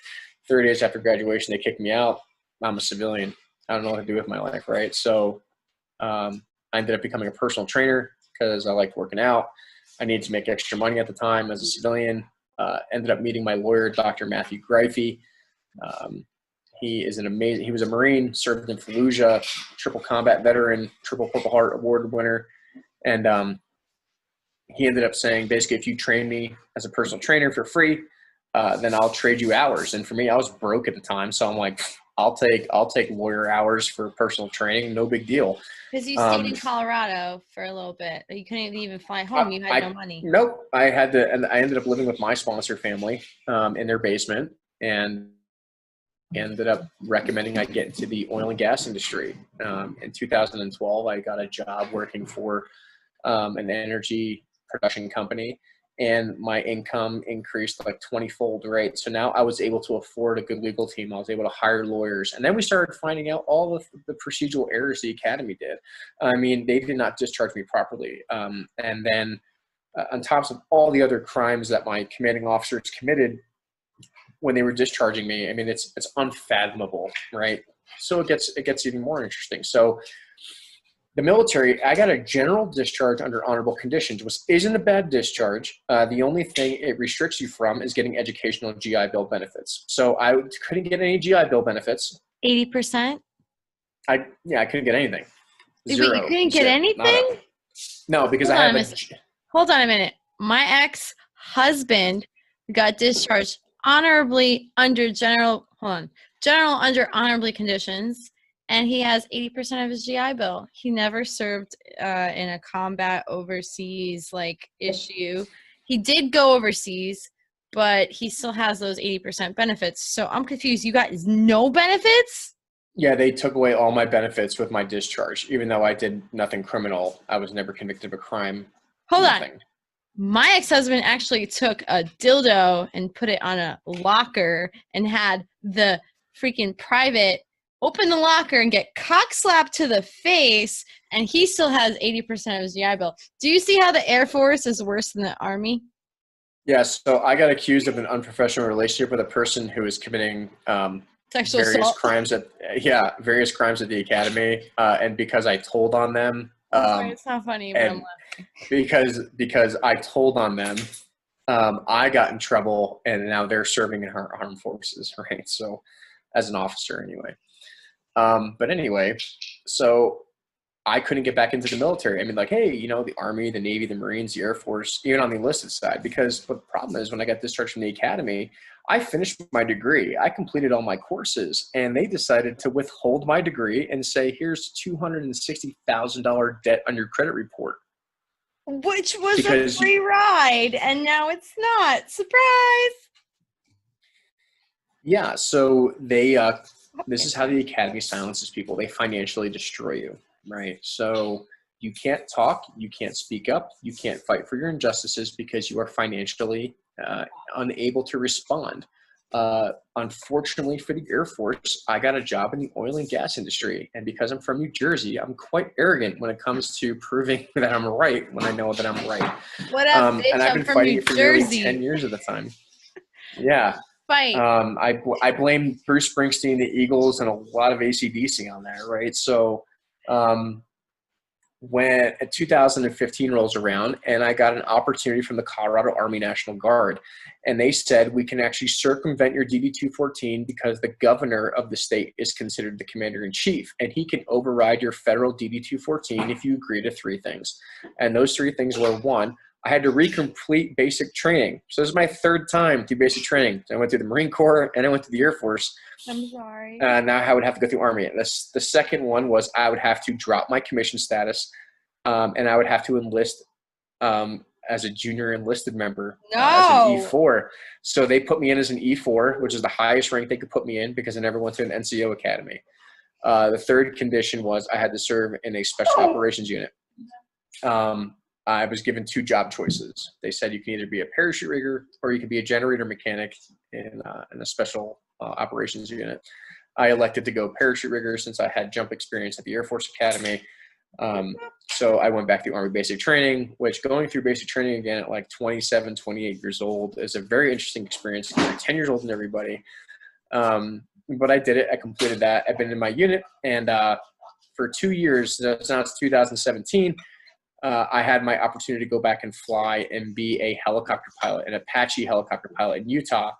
30 days after graduation, they kicked me out. I'm a civilian. I don't know what to do with my life, right? So I ended up becoming a personal trainer because I liked working out. I needed to make extra money at the time as a civilian. Ended up meeting my lawyer, Dr. Matthew Greifey. He was a Marine, served in Fallujah, triple combat veteran, triple Purple Heart award winner. And he ended up saying, basically, if you train me as a personal trainer for free, then I'll trade you hours. And for me, I was broke at the time. So I'm like, I'll take lawyer hours for personal training. No big deal. Because you stayed in Colorado for a little bit. You couldn't even fly home. You had no money. Nope. I had to, and I ended up living with my sponsor family in their basement, and ended up recommending I get into the oil and gas industry. In 2012, I got a job working for an energy production company, and my income increased 20-fold, right? So now I was able to afford a good legal team. I was able to hire lawyers. And then we started finding out all of the procedural errors the academy did. I mean, they did not discharge me properly. And then on top of all the other crimes that my commanding officers committed when they were discharging me, I mean, it's unfathomable, right? So it gets even more interesting. So the military, I got a general discharge under honorable conditions, which isn't a bad discharge. The only thing it restricts you from is getting educational GI Bill benefits. So I couldn't get any GI Bill benefits. 80%? I couldn't get anything. Zero. Wait, you couldn't get anything? No, because Hold on a minute. My ex-husband got discharged honorably under general under honorably conditions. And he has 80% of his GI Bill. He never served in a combat overseas issue. He did go overseas, but he still has those 80% benefits. So I'm confused. You got no benefits? Yeah, they took away all my benefits with my discharge. Even though I did nothing criminal, I was never convicted of a crime. Hold on. My ex-husband actually took a dildo and put it on a locker and had the freaking private open the locker and get cock slapped to the face, and he still has 80% of his GI Bill. Do you see how the Air Force is worse than the Army? Yeah, so I got accused of an unprofessional relationship with a person who was committing Sexual assault. various crimes at the academy, and because I told on them, I'm sorry, it's not funny, but I'm and laughing. because I told on them, I got in trouble, and now they're serving in our armed forces, right? So, as an officer, anyway. But anyway, so I couldn't get back into the military. I mean, like, hey, the Army, the Navy, the Marines, the Air Force, even on the enlisted side, because the problem is when I got discharged from the academy, I finished my degree. I completed all my courses, and they decided to withhold my degree and say, here's $260,000 debt on your credit report. Which was Because a free ride, and now it's not. Surprise! Yeah, so this is how the academy silences people. They financially destroy you, right? So you can't talk, you can't speak up, you can't fight for your injustices because you are financially unable to respond. Unfortunately for the Air Force, I got a job in the oil and gas industry. And because I'm from New Jersey, I'm quite arrogant when it comes to proving that I'm right when I know that I'm right. What up, bitch? And I've been from fighting New it for Jersey. nearly 10 years at the time. Yeah. Fight. I blame Bruce Springsteen, the Eagles, and a lot of AC/DC on that, right? So when 2015 rolls around, and I got an opportunity from the Colorado Army National Guard, and they said we can actually circumvent your DD-214 because the governor of the state is considered the commander-in-chief, and he can override your federal DD-214 if you agree to three things. And those three things were, one, I had to recomplete basic training. So this is my third time through basic training. I went through the Marine Corps and I went to the Air Force. I'm sorry. Now I would have to go through Army. The second one was I would have to drop my commission status, and I would have to enlist as a junior enlisted member as an E4. So they put me in as an E4, which is the highest rank they could put me in because I never went to an NCO academy. The third condition was I had to serve in a special operations unit. I was given two job choices. They said you can either be a parachute rigger or you can be a generator mechanic in a special operations unit. I elected to go parachute rigger since I had jump experience at the Air Force Academy. So I went back to Army basic training, which going through basic training again at like 27, 28 years old is a very interesting experience. You're 10 years older than everybody. But I did it. I completed that. I've been in my unit. And for 2 years, now it's 2017, I had my opportunity to go back and fly and be a helicopter pilot, an Apache helicopter pilot in Utah.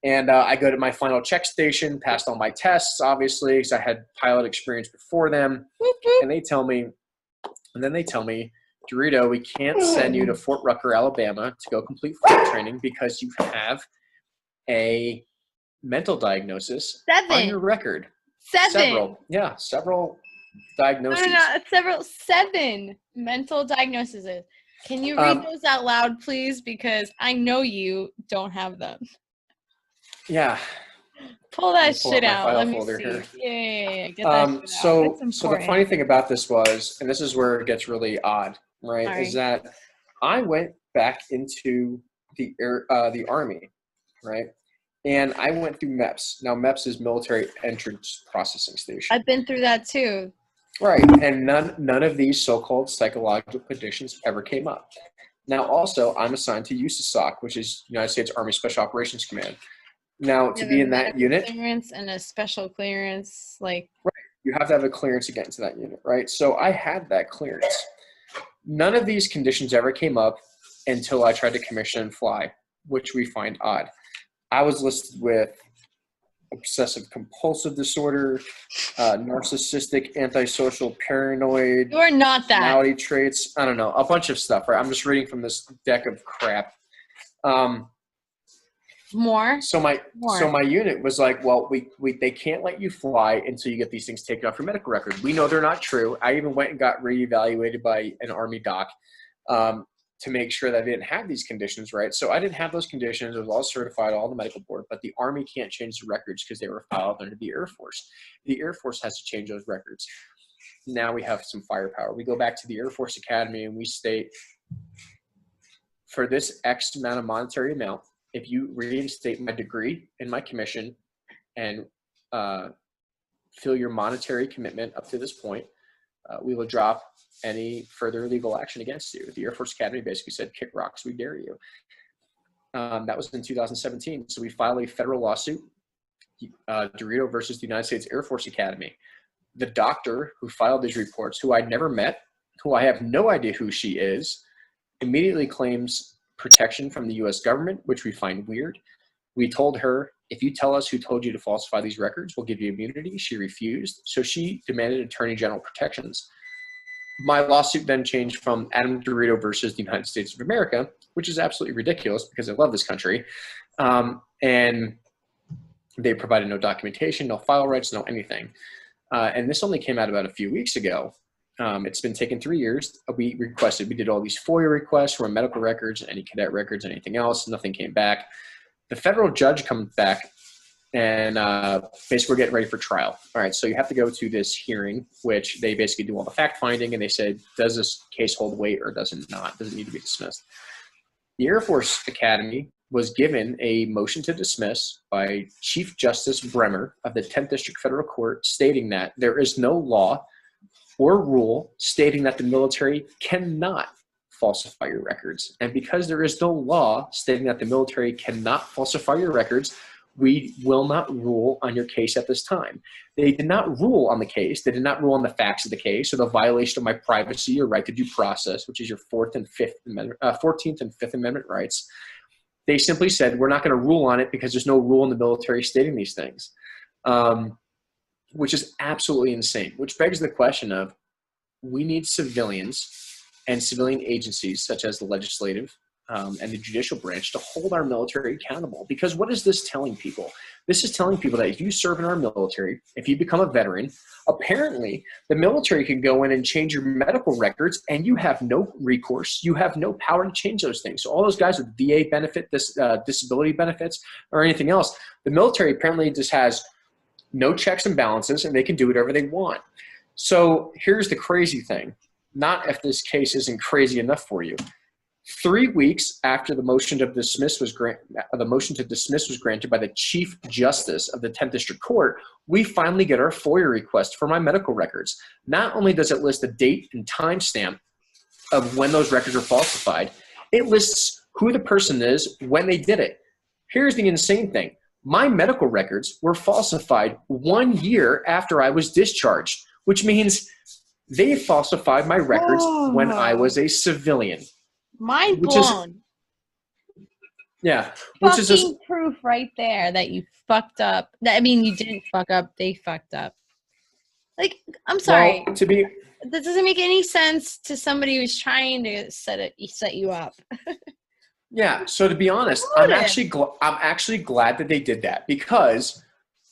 And I go to my final check station, passed all my tests, obviously, because I had pilot experience before them. And they tell me, Derito, we can't send you to Fort Rucker, Alabama to go complete flight training because you have a mental diagnosis on your record. Several diagnoses. Seven mental diagnoses. Can you read those out loud, please? Because I know you don't have them. Yeah. Pull that shit out. Let me see. Here. Yeah. Get that shit out. So the funny thing about this was, and this is where it gets really odd, right? Sorry. Is that I went back into the Army, right? And I went through MEPS. Now MEPS is Military Entrance Processing Station. I've been through that too. Right, and none of these so-called psychological conditions ever came up. Now, also, I'm assigned to USASOC, which is United States Army Special Operations Command. Now, to be in that unit, clearance and a special clearance, like right, you have to have a clearance to get into that unit, right? So I had that clearance. None of these conditions ever came up until I tried to commission and fly, which we find odd. I was listed with obsessive compulsive disorder, narcissistic, antisocial, paranoid. You are not that. Personality traits. I don't know, a bunch of stuff. Right? I'm just reading from this deck of crap. More. So my unit was like, well, they can't let you fly until you get these things taken off your medical record. We know they're not true. I even went and got reevaluated by an Army doc to make sure that I didn't have these conditions, right? So I didn't have those conditions. It was all certified, all the medical board, but the Army can't change the records because they were filed under the Air Force. The Air Force has to change those records. Now we have some firepower. We go back to the Air Force Academy and we state, for this X amount of monetary amount, if you reinstate my degree and my commission and fill your monetary commitment up to this point, we will drop any further legal action against you. The Air Force Academy basically said, kick rocks, we dare you. That was in 2017. So we filed a federal lawsuit, Derito versus the United States Air Force Academy. The doctor who filed these reports, who I'd never met, who I have no idea who she is, immediately claims protection from the U.S. government, which we find weird. We told her, if you tell us who told you to falsify these records, we'll give you immunity. She refused. So she demanded Attorney General protections. My lawsuit then changed from Adam Derito versus the United States of America, which is absolutely ridiculous because I love this country. And they provided no documentation, no file rights, no anything. And this only came out about a few weeks ago. It's been taken 3 years. We did all these FOIA requests for medical records, any cadet records, anything else. Nothing came back. The federal judge comes back and basically we're getting ready for trial. All right, so you have to go to this hearing, which they basically do all the fact finding, and they say, does this case hold weight or does it not? Does it need to be dismissed? The Air Force Academy was given a motion to dismiss by Chief Justice Bremer of the 10th District Federal Court, stating that there is no law or rule stating that the military cannot falsify your records. And because there is no law stating that the military cannot falsify your records, we will not rule on your case at this time. They did not rule on the case. They did not rule on the facts of the case or the violation of my privacy or right to due process, which is your 14th and 5th Amendment rights. They simply said, we're not going to rule on it because there's no rule in the military stating these things, which is absolutely insane, which begs the question of, we need civilians and civilian agencies such as the legislative and the judicial branch to hold our military accountable. Because what is this telling people? This is telling people that if you serve in our military, if you become a veteran, apparently the military can go in and change your medical records and you have no recourse. You have no power to change those things. So all those guys with VA benefit, disability benefits, or anything else, the military apparently just has no checks and balances and they can do whatever they want. So here's the crazy thing. Not if this case isn't crazy enough for you. 3 weeks after the motion to dismiss was granted by the Chief Justice of the 10th District Court, we finally get our FOIA request for my medical records. Not only does it list the date and timestamp of when those records were falsified, it lists who the person is when they did it. Here's the insane thing. My medical records were falsified 1 year after I was discharged, which means they falsified my records when I was a civilian. Mind blown. Yeah. Which is just proof right there that you fucked up. I mean, you didn't fuck up. They fucked up. Like, I'm sorry. Well, that doesn't make any sense to somebody who's trying to set you up. Yeah. So to be honest, I'm actually glad that they did that, because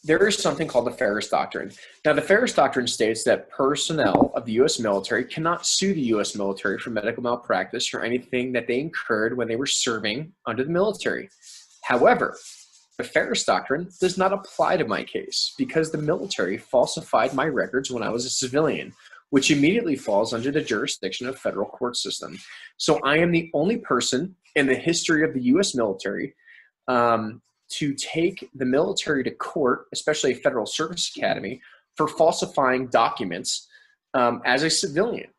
there is something called the Ferrous Doctrine. Now, the Ferrous Doctrine states that personnel of the U.S. military cannot sue the U.S. military for medical malpractice or anything that they incurred when they were serving under the military. However, the Ferrous Doctrine does not apply to my case because the military falsified my records when I was a civilian, which immediately falls under the jurisdiction of federal court system. So I am the only person in the history of the U.S. military to take the military to court, especially a federal service academy, for falsifying documents as a civilian.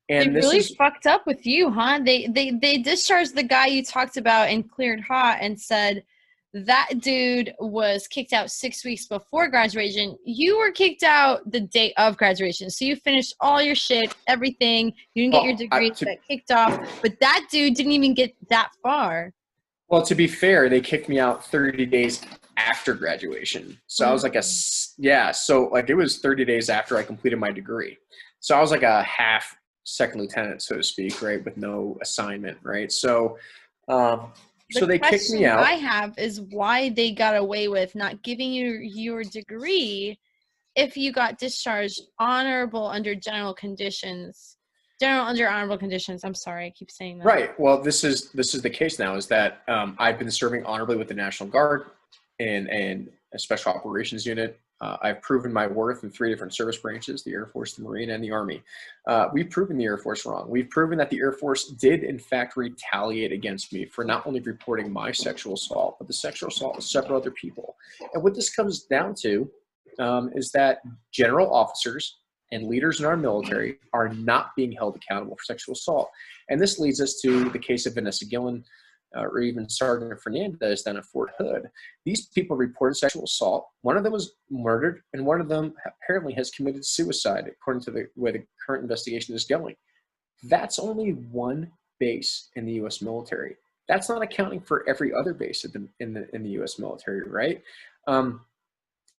And they really fucked up with you, huh? They discharged the guy you talked about and cleared hot and said that dude was kicked out 6 weeks before graduation. You were kicked out the day of graduation. So you finished all your shit, everything. You didn't get your degree, got kicked off. But that dude didn't even get that far. Well, to be fair, they kicked me out 30 days after graduation. So I was like so like it was 30 days after I completed my degree. So I was like a half second lieutenant, so to speak, right, with no assignment, right? So so they kicked me out. I have is why they got away with not giving you your degree if you got discharged under honorable conditions. I'm sorry, I keep saying that. Right. Well, this is the case now, is that I've been serving honorably with the National Guard and a Special Operations Unit. I've proven my worth in 3 different service branches: the Air Force, the Marine, and the Army. We've proven the Air Force wrong. We've proven that the Air Force did, in fact, retaliate against me for not only reporting my sexual assault, but the sexual assault of several other people. And what this comes down to is that general officers and leaders in our military are not being held accountable for sexual assault. And this leads us to the case of Vanessa Gillen, or even Sergeant Fernandez down at Fort Hood. These people reported sexual assault. One of them was murdered, and one of them apparently has committed suicide, according to the way the current investigation is going. That's only one base in the U.S. military. That's not accounting for every other base in the U.S. military, right?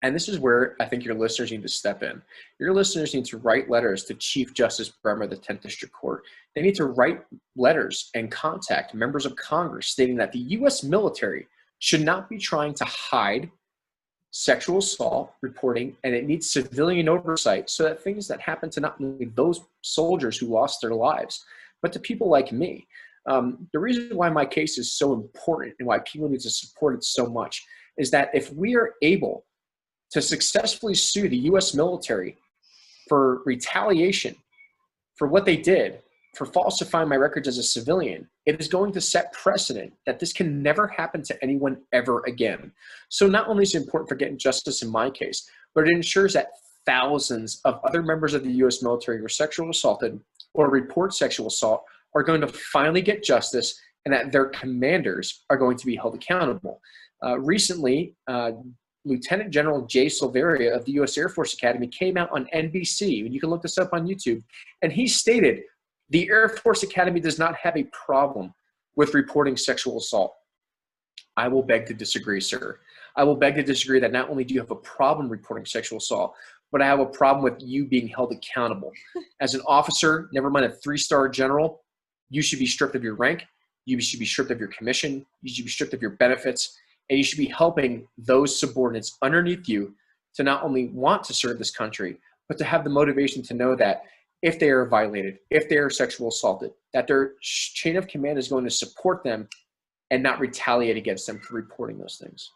And this is where I think your listeners need to step in. Your listeners need to write letters to Chief Justice Bremer of the 10th District Court. They need to write letters and contact members of Congress stating that the U.S. military should not be trying to hide sexual assault reporting, and it needs civilian oversight so that things that happen to not only those soldiers who lost their lives, but to people like me. The reason why my case is so important and why people need to support it so much is that if we are able to successfully sue the U.S. military for retaliation for what they did, for falsifying my records as a civilian, it is going to set precedent that this can never happen to anyone ever again. So not only is it important for getting justice in my case, but it ensures that thousands of other members of the U.S. military who were sexually assaulted or report sexual assault are going to finally get justice, and that their commanders are going to be held accountable. Recently, Lieutenant General Jay Silveria of the U.S. Air Force Academy came out on NBC, and you can look this up on YouTube, and he stated, the Air Force Academy does not have a problem with reporting sexual assault. I will beg to disagree, sir. I will beg to disagree that not only do you have a problem reporting sexual assault, but I have a problem with you being held accountable. As an officer, never mind a 3-star general, you should be stripped of your rank, you should be stripped of your commission, you should be stripped of your benefits, and you should be helping those subordinates underneath you to not only want to serve this country, but to have the motivation to know that if they are violated, if they are sexual assaulted, that their chain of command is going to support them and not retaliate against them for reporting those things.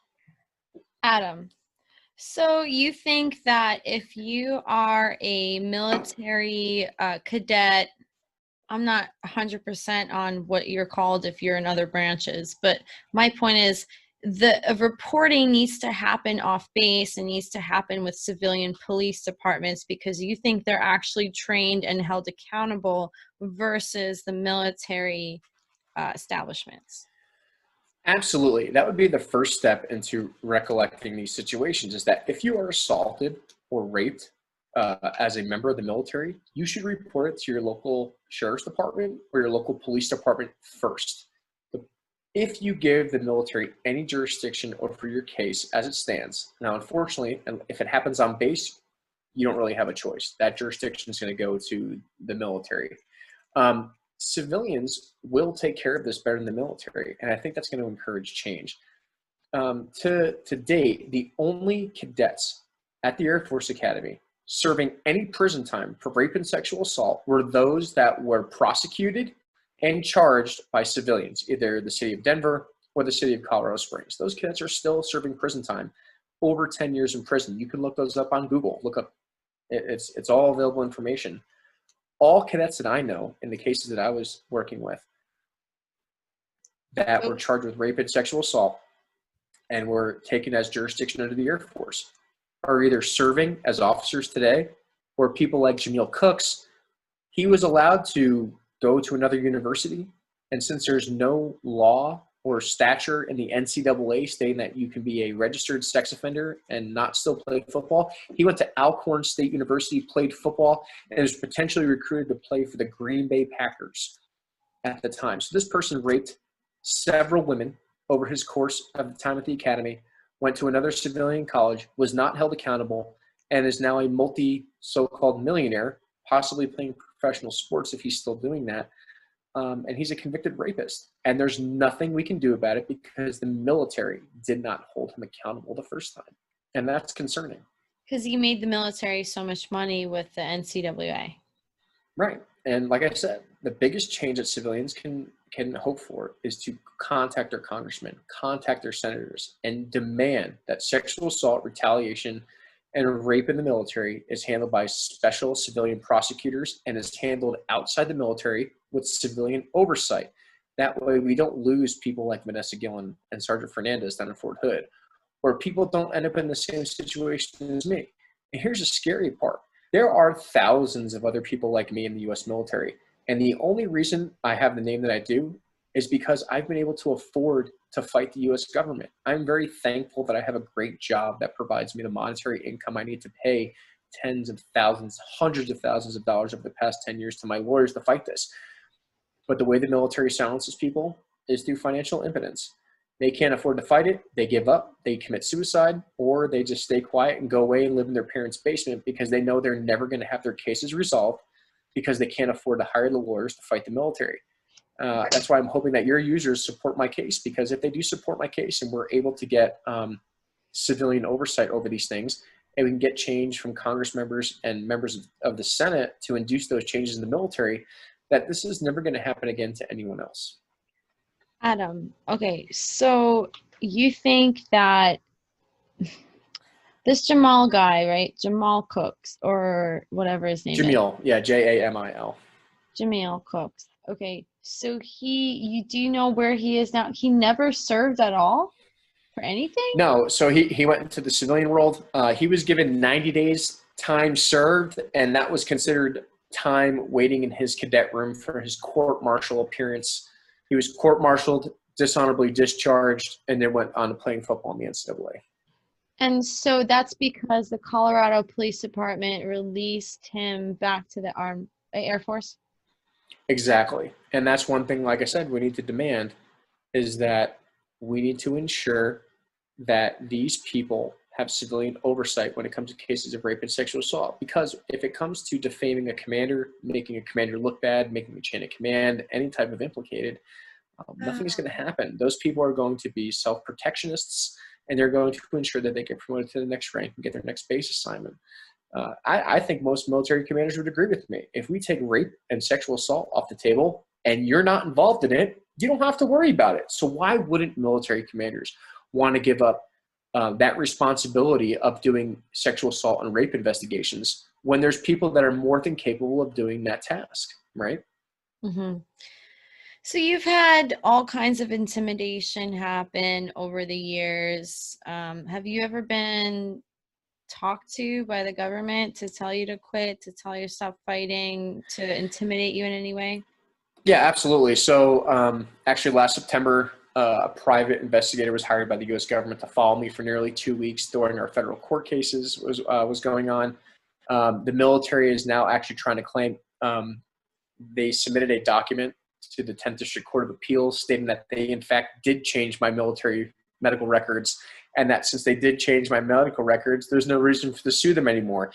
Adam, so you think that if you are a military cadet, I'm not 100% on what you're called if you're in other branches, but my point is the reporting needs to happen off base and needs to happen with civilian police departments because you think they're actually trained and held accountable versus the military establishments. Absolutely. That would be the first step into recollecting these situations, is that if you are assaulted or raped as a member of the military, you should report it to your local sheriff's department or your local police department first. If you give the military any jurisdiction over your case as it stands, now unfortunately, if it happens on base, you don't really have a choice. That jurisdiction is going to go to the military. Civilians will take care of this better than the military, and I think that's going to encourage change. To date, the only cadets at the Air Force Academy serving any prison time for rape and sexual assault were those that were prosecuted and charged by civilians, either the city of Denver or the city of Colorado Springs. Those cadets are still serving prison time, over 10 years in prison. You can look those up on Google. Look up, it's all available information. All cadets that I know in the cases that I was working with that were charged with rape and sexual assault and were taken as jurisdiction under the Air Force are either serving as officers today, or people like Jameel Cooks. He was allowed to go to another university, and since there's no law or stature in the NCAA stating that you can be a registered sex offender and not still play football, he went to Alcorn State University, played football, and was potentially recruited to play for the Green Bay Packers at the time. So this person raped several women over his course of the time at the academy, went to another civilian college, was not held accountable, and is now a so-called millionaire, possibly playing professional sports if he's still doing that. And he's a convicted rapist. And there's nothing we can do about it because the military did not hold him accountable the first time. And that's concerning. Because you made the military so much money with the NCAA. Right. And like I said, the biggest change that civilians can hope for is to contact their congressmen, contact their senators, and demand that sexual assault, retaliation, and rape in the military is handled by special civilian prosecutors and is handled outside the military with civilian oversight. That way we don't lose people like Vanessa Gillen and Sergeant Fernandez down in Fort Hood, or people don't end up in the same situation as me. And here's the scary part. There are thousands of other people like me in the U.S. military, and the only reason I have the name that I do is because I've been able to afford to fight the U.S. government. I'm very thankful that I have a great job that provides me the monetary income I need to pay tens of thousands, hundreds of thousands of dollars over the past 10 years to my lawyers to fight this. But the way the military silences people is through financial impotence. They can't afford to fight it. They give up, they commit suicide, or they just stay quiet and go away and live in their parents' basement because they know they're never going to have their cases resolved because they can't afford to hire the lawyers to fight the military. That's why I'm hoping that your users support my case, because if they do support my case and we're able to get civilian oversight over these things, and we can get change from Congress members and members of the Senate to induce those changes in the military, that this is never going to happen again to anyone else. Adam, okay, so you think that this Jamal guy, right? Jamal Cooks or whatever his name is. Jamil, yeah, Jamil. Jamil Cooks. Okay, so you do know where he is now? He never served at all for anything? No, so he went into the civilian world. He was given 90 days time served, and that was considered time waiting in his cadet room for his court-martial appearance. He was court-martialed, dishonorably discharged, and then went on to playing football in the NCAA. And so that's because the Colorado Police Department released him back to the Air Force? Exactly. And that's one thing, like I said, we need to demand is that we need to ensure that these people have civilian oversight when it comes to cases of rape and sexual assault. Because if it comes to defaming a commander, making a commander look bad, making a chain of command, any type of implicated, nothing is going to happen. Those people are going to be self-protectionists, and they're going to ensure that they get promoted to the next rank and get their next base assignment. I think most military commanders would agree with me. If we take rape and sexual assault off the table and you're not involved in it, you don't have to worry about it. So why wouldn't military commanders want to give up that responsibility of doing sexual assault and rape investigations when there's people that are more than capable of doing that task, right? Mm-hmm. So you've had all kinds of intimidation happen over the years. Have you ever been talked to by the government to tell you to quit, to tell you to stop fighting, to intimidate you in any way? Yeah, absolutely. So actually last September, a private investigator was hired by the U.S. government to follow me for nearly 2 weeks during our federal court cases was going on. The military is now actually trying to claim they submitted a document to the 10th District Court of Appeals stating that they, in fact, did change my military medical records, and that since they did change my medical records, there's no reason to sue them anymore.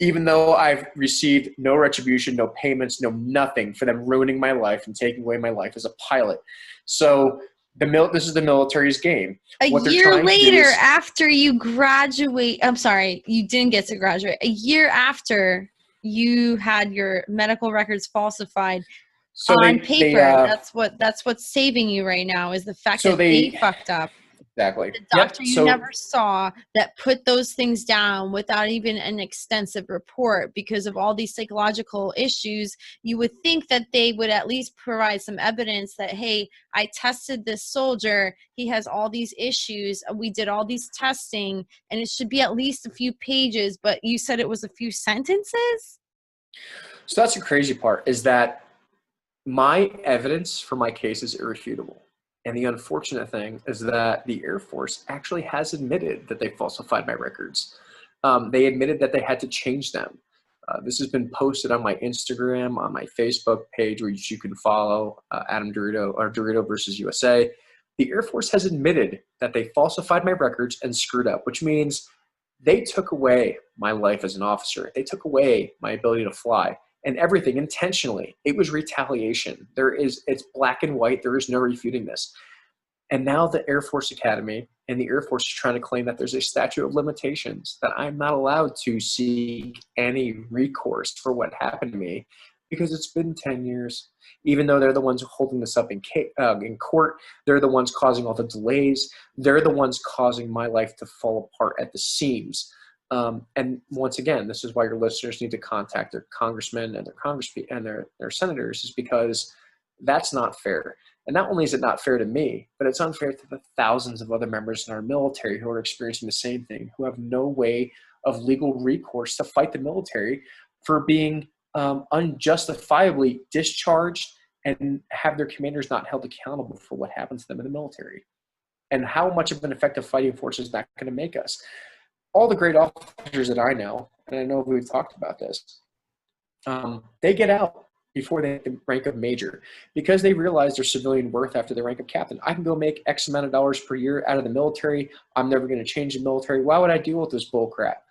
Even though I've received no retribution, no payments, no nothing for them ruining my life and taking away my life as a pilot. So this is the military's game. A year later, after you graduate, I'm sorry, you didn't get to graduate. A year after you had your medical records falsified on paper, that's what's saving you right now is the fact that they fucked up. Exactly. The doctor you never saw that put those things down without even an extensive report because of all these psychological issues, you would think that they would at least provide some evidence that, hey, I tested this soldier. He has all these issues. We did all these testing, and it should be at least a few pages, but you said it was a few sentences? So that's the crazy part, is that my evidence for my case is irrefutable. And the unfortunate thing is that the Air Force actually has admitted that they falsified my records. They admitted that they had to change them. This has been posted on my Instagram, on my Facebook page, which you can follow, Adam Derito, or Derito versus USA. The Air Force has admitted that they falsified my records and screwed up, which means they took away my life as an officer. They took away my ability to fly. And everything intentionally. It was retaliation. It's black and white. There is no refuting this. And now the Air Force Academy and the Air Force is trying to claim that there's a statute of limitations, that I'm not allowed to seek any recourse for what happened to me because it's been 10 years. Even though they're the ones holding this up in court, they're the ones causing all the delays. They're the ones causing my life to fall apart at the seams. And once again, this is why your listeners need to contact their congressmen and their senators, is because that's not fair. And not only is it not fair to me, but it's unfair to the thousands of other members in our military who are experiencing the same thing, who have no way of legal recourse to fight the military for being unjustifiably discharged and have their commanders not held accountable for what happens to them in the military. And how much of an effective fighting force is that going to make us? All the great officers that I know, and I know we've talked about this, they get out before they hit the rank of major because they realize their civilian worth after the rank of captain. I can go make X amount of dollars per year out of the military. I'm never going to change the military. Why would I deal with this bull crap?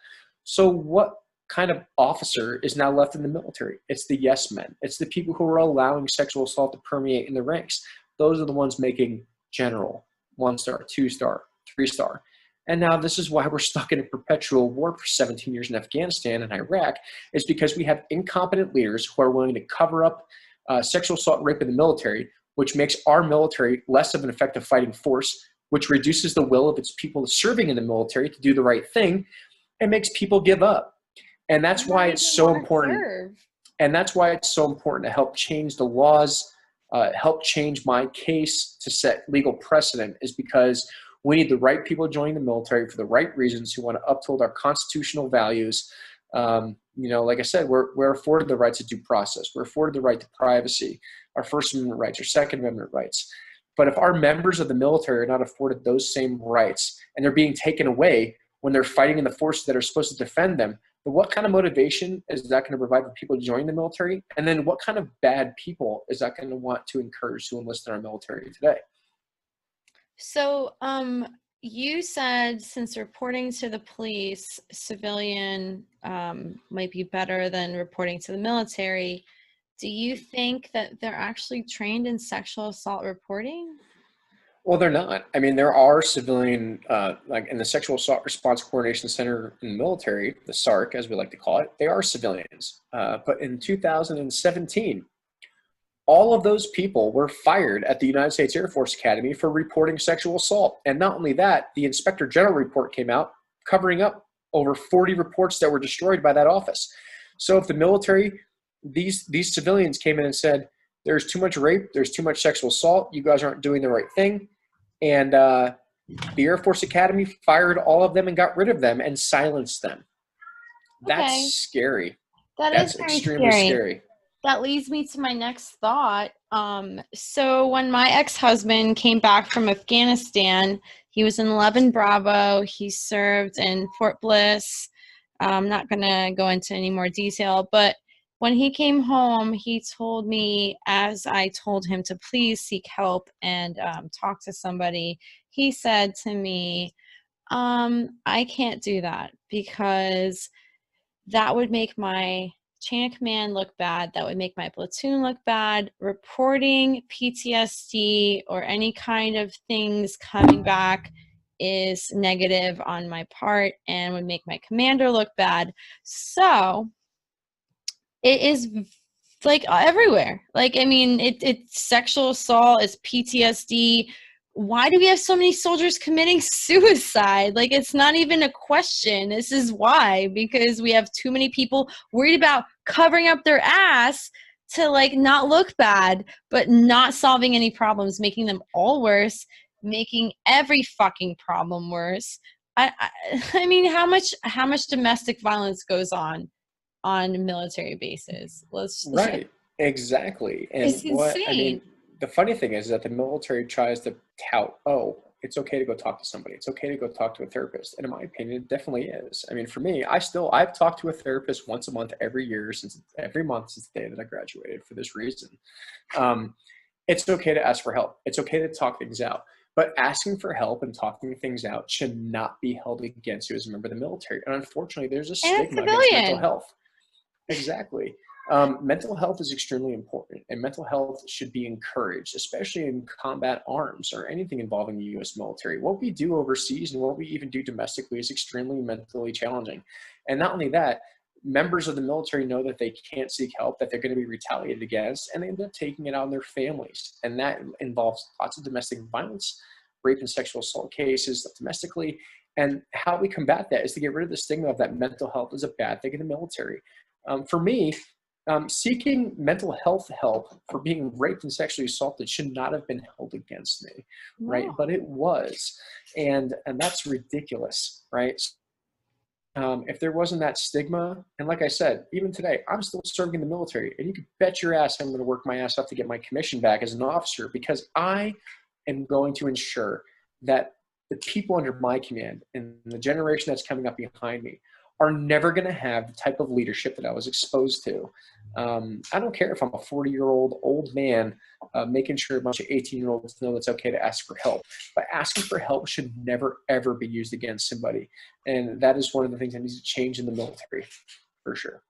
So what kind of officer is now left in the military? It's the yes men. It's the people who are allowing sexual assault to permeate in the ranks. Those are the ones making general, 1-star, 2-star, 3-star. And now this is why we're stuck in a perpetual war for 17 years in Afghanistan and Iraq, is because we have incompetent leaders who are willing to cover up sexual assault and rape in the military, which makes our military less of an effective fighting force, which reduces the will of its people serving in the military to do the right thing, and makes people give up. And that's why it's so important. And that's why it's so important to help change the laws, help change my case to set legal precedent, is because we need the right people joining the military for the right reasons, who want to uphold our constitutional values. Like I said, we're afforded the rights of due process. We're afforded the right to privacy, our First Amendment rights, our Second Amendment rights. But if our members of the military are not afforded those same rights and they're being taken away when they're fighting in the forces that are supposed to defend them, then what kind of motivation is that going to provide for people to join the military? And then what kind of bad people is that going to want to encourage to enlist in our military today? So, you said since reporting to the police, civilian might be better than reporting to the military. Do you think that they're actually trained in sexual assault reporting? Well, they're not. I mean, there are civilian, like in the Sexual Assault Response Coordination Center in the military, the SARC, as we like to call it, they are civilians. But in 2017, all of those people were fired at the United States Air Force Academy for reporting sexual assault. And not only that, the Inspector General report came out covering up over 40 reports that were destroyed by that office. So if the military, these civilians came in and said, there's too much rape, there's too much sexual assault, you guys aren't doing the right thing, and the Air Force Academy fired all of them and got rid of them and silenced them. That's scary. That's extremely scary. That leads me to my next thought. So when my ex-husband came back from Afghanistan, he was in 11 Bravo. He served in Fort Bliss. I'm not going to go into any more detail, but when he came home, he told me, as I told him to please seek help and talk to somebody, he said to me, I can't do that because that would make my chain of command look bad. That would make my platoon look bad. Reporting PTSD or any kind of things coming back is negative on my part and would make my commander look bad. So it is like everywhere. Like, I mean, it's sexual assault, it's PTSD. Why do we have so many soldiers committing suicide? Like, it's not even a question. This is why, because we have too many people worried about covering up their ass to like not look bad, but not solving any problems, making them all worse, making every fucking problem worse. I mean, how much domestic violence goes on military bases? Right, exactly. And it's insane. the funny thing is that the military tries to tout, oh, it's okay to go talk to somebody. It's okay to go talk to a therapist. And in my opinion, it definitely is. I mean, for me, I've talked to a therapist once a month, every month since the day that I graduated for this reason. It's okay to ask for help. It's okay to talk things out. But asking for help and talking things out should not be held against you as a member of the military. And unfortunately, there's a stigma against mental health. Exactly. Mental health is extremely important, and mental health should be encouraged, especially in combat arms or anything involving the U.S. military. What we do overseas and what we even do domestically is extremely mentally challenging. And not only that, members of the military know that they can't seek help, that they're going to be retaliated against, and they end up taking it out on their families. And that involves lots of domestic violence, rape and sexual assault cases domestically. And how we combat that is to get rid of the stigma of that mental health is a bad thing in the military. For me, seeking mental health help for being raped and sexually assaulted should not have been held against me, right? But it was, and that's ridiculous, right? if there wasn't that stigma, and like I said, even today, I'm still serving in the military, and you can bet your ass I'm going to work my ass off to get my commission back as an officer, because I am going to ensure that the people under my command and the generation that's coming up behind me are never going to have the type of leadership that I was exposed to. I don't care if I'm a 40-year-old old man making sure a bunch of 18-year-olds know it's okay to ask for help. But asking for help should never, ever be used against somebody. And that is one of the things that needs to change in the military, for sure.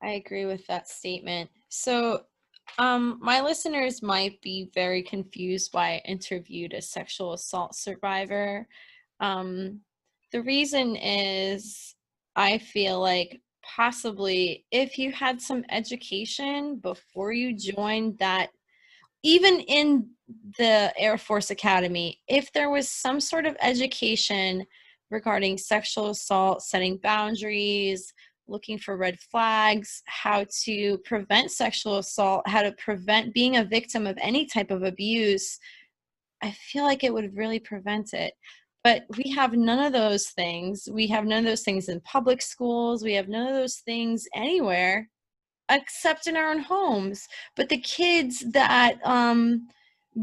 I agree with that statement. So my listeners might be very confused why I interviewed a sexual assault survivor. The reason is I feel like possibly if you had some education before you joined that, even in the Air Force Academy, if there was some sort of education regarding sexual assault, setting boundaries, looking for red flags, how to prevent sexual assault, how to prevent being a victim of any type of abuse, I feel like it would really prevent it. But we have none of those things. We have none of those things in public schools. We have none of those things anywhere except in our own homes. But the kids that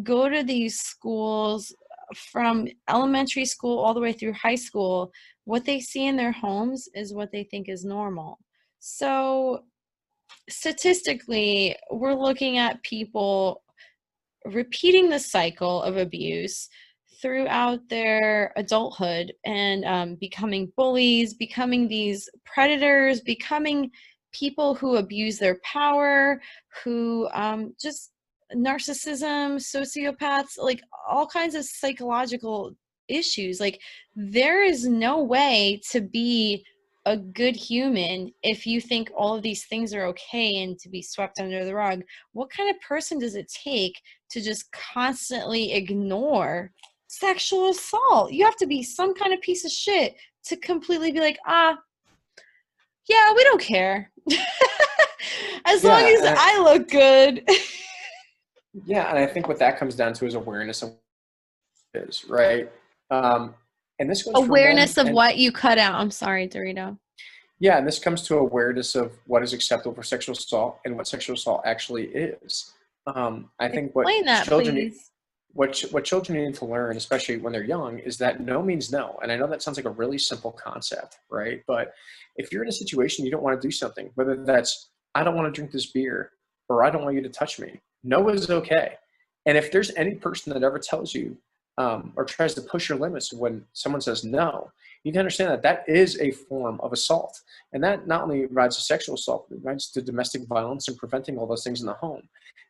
go to these schools from elementary school all the way through high school, what they see in their homes is what they think is normal. So statistically, we're looking at people repeating the cycle of abuse throughout their adulthood and becoming bullies, becoming these predators, becoming people who abuse their power, who just narcissism, sociopaths, like all kinds of psychological issues. Like there is no way to be a good human if you think all of these things are okay and to be swept under the rug. What kind of person does it take to just constantly ignore sexual assault? You have to be some kind of piece of shit to completely be like, yeah, we don't care. As long as I look good. Yeah, and I think what that comes down to is awareness of what it is, right? And this goes awareness for men of what you cut out. I'm sorry, Derito. Yeah, and this comes to awareness of what is acceptable for sexual assault and what sexual assault actually is. I think what Explain that, children please. what children need to learn, especially when they're young, is that no means no. And I know that sounds like a really simple concept, right? But if you're in a situation you don't want to do something, whether that's I don't want to drink this beer or I don't want you to touch me, no is okay. And if there's any person that ever tells you or tries to push your limits when someone says no, you need to understand that that is a form of assault. And that not only rides to sexual assault, it rides to domestic violence and preventing all those things in the home.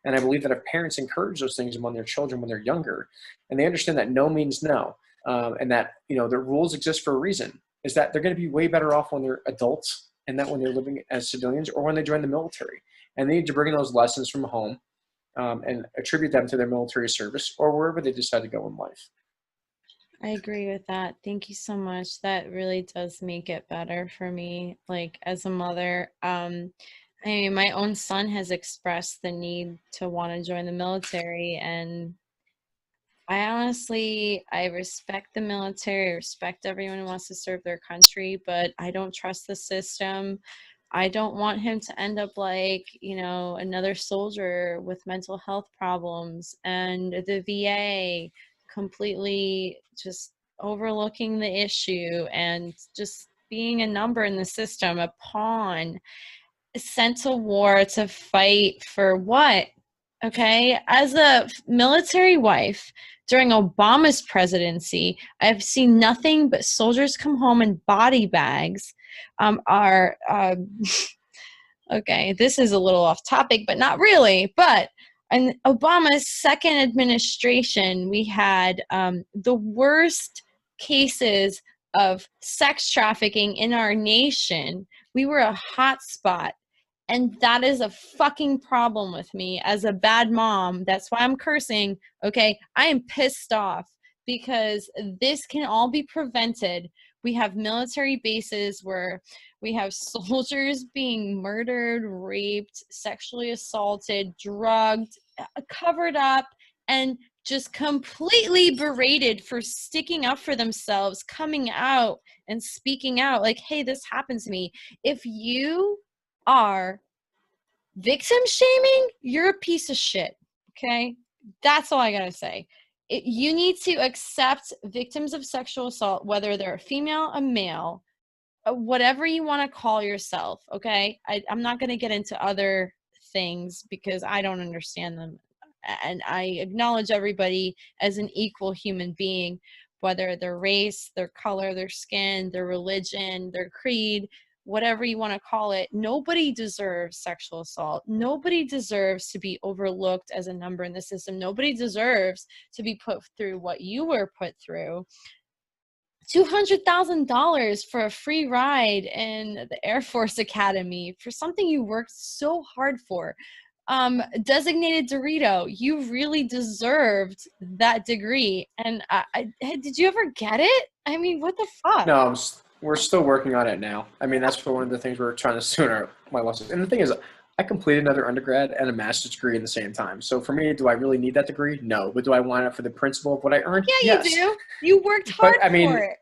And I believe that if parents encourage those things among their children when they're younger, and they understand that no means no, and that the rules exist for a reason, is that they're going to be way better off when they're adults and that when they're living as civilians or when they join the military. And they need to bring those lessons from home and attribute them to their military service or wherever they decide to go in life. I agree with that. Thank you so much. That really does make it better for me, like as a mother. I mean, my own son has expressed the need to want to join the military, and I respect the military, I respect everyone who wants to serve their country, but I don't trust the system. I don't want him to end up like, another soldier with mental health problems and the VA completely just overlooking the issue and just being a number in the system, a pawn sent to war to fight for what? Okay. As a military wife during Obama's presidency, I've seen nothing but soldiers come home in body bags. Okay, this is a little off topic, but not really. But in Obama's second administration, we had the worst cases of sex trafficking in our nation. We were a hot spot. And that is a fucking problem with me as a bad mom. That's why I'm cursing. Okay. I am pissed off because this can all be prevented. We have military bases where we have soldiers being murdered, raped, sexually assaulted, drugged, covered up, and just completely berated for sticking up for themselves, coming out and speaking out like, hey, this happened to me. If you are victim shaming, you're a piece of shit. Okay? That's all I gotta say. You need to accept victims of sexual assault, whether they're a female, a male, whatever you want to call yourself. Okay? I'm not going to get into other things because I don't understand them. And I acknowledge everybody as an equal human being, whether their race, their color, their skin, their religion, their creed, whatever you want to call it. Nobody deserves sexual assault. Nobody deserves to be overlooked as a number in the system. Nobody deserves to be put through what you were put through. $200,000 for a free ride in the Air Force Academy for something you worked so hard for. Designated Derito, you really deserved that degree. And did you ever get it? I mean, what the fuck? No, we're still working on it now. I mean, that's one of the things we're trying to sooner my lessons. And the thing is, I completed another undergrad and a master's degree in the same time. So for me, do I really need that degree? No. But do I want it for the principle of what I earned? Yeah, yes. You do. You worked hard for it.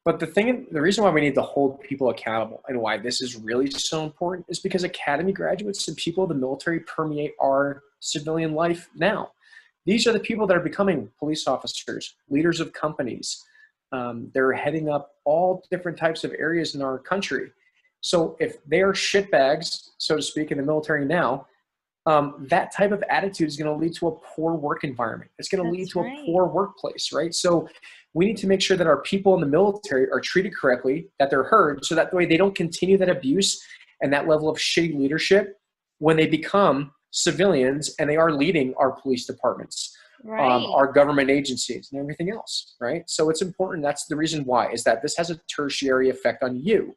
But the reason why we need to hold people accountable and why this is really so important is because academy graduates and people in the military permeate our civilian life now. These are the people that are becoming police officers, leaders of companies. They're heading up all different types of areas in our country. So if they are shitbags, so to speak, in the military now, that type of attitude is going to lead to a poor work environment. It's going to lead to a poor workplace, right? So we need to make sure that our people in the military are treated correctly, that they're heard, so that way they don't continue that abuse and that level of shitty leadership when they become civilians and they are leading our police departments, our government agencies, and everything else, right? So it's important. That's the reason why, is that this has a tertiary effect on you.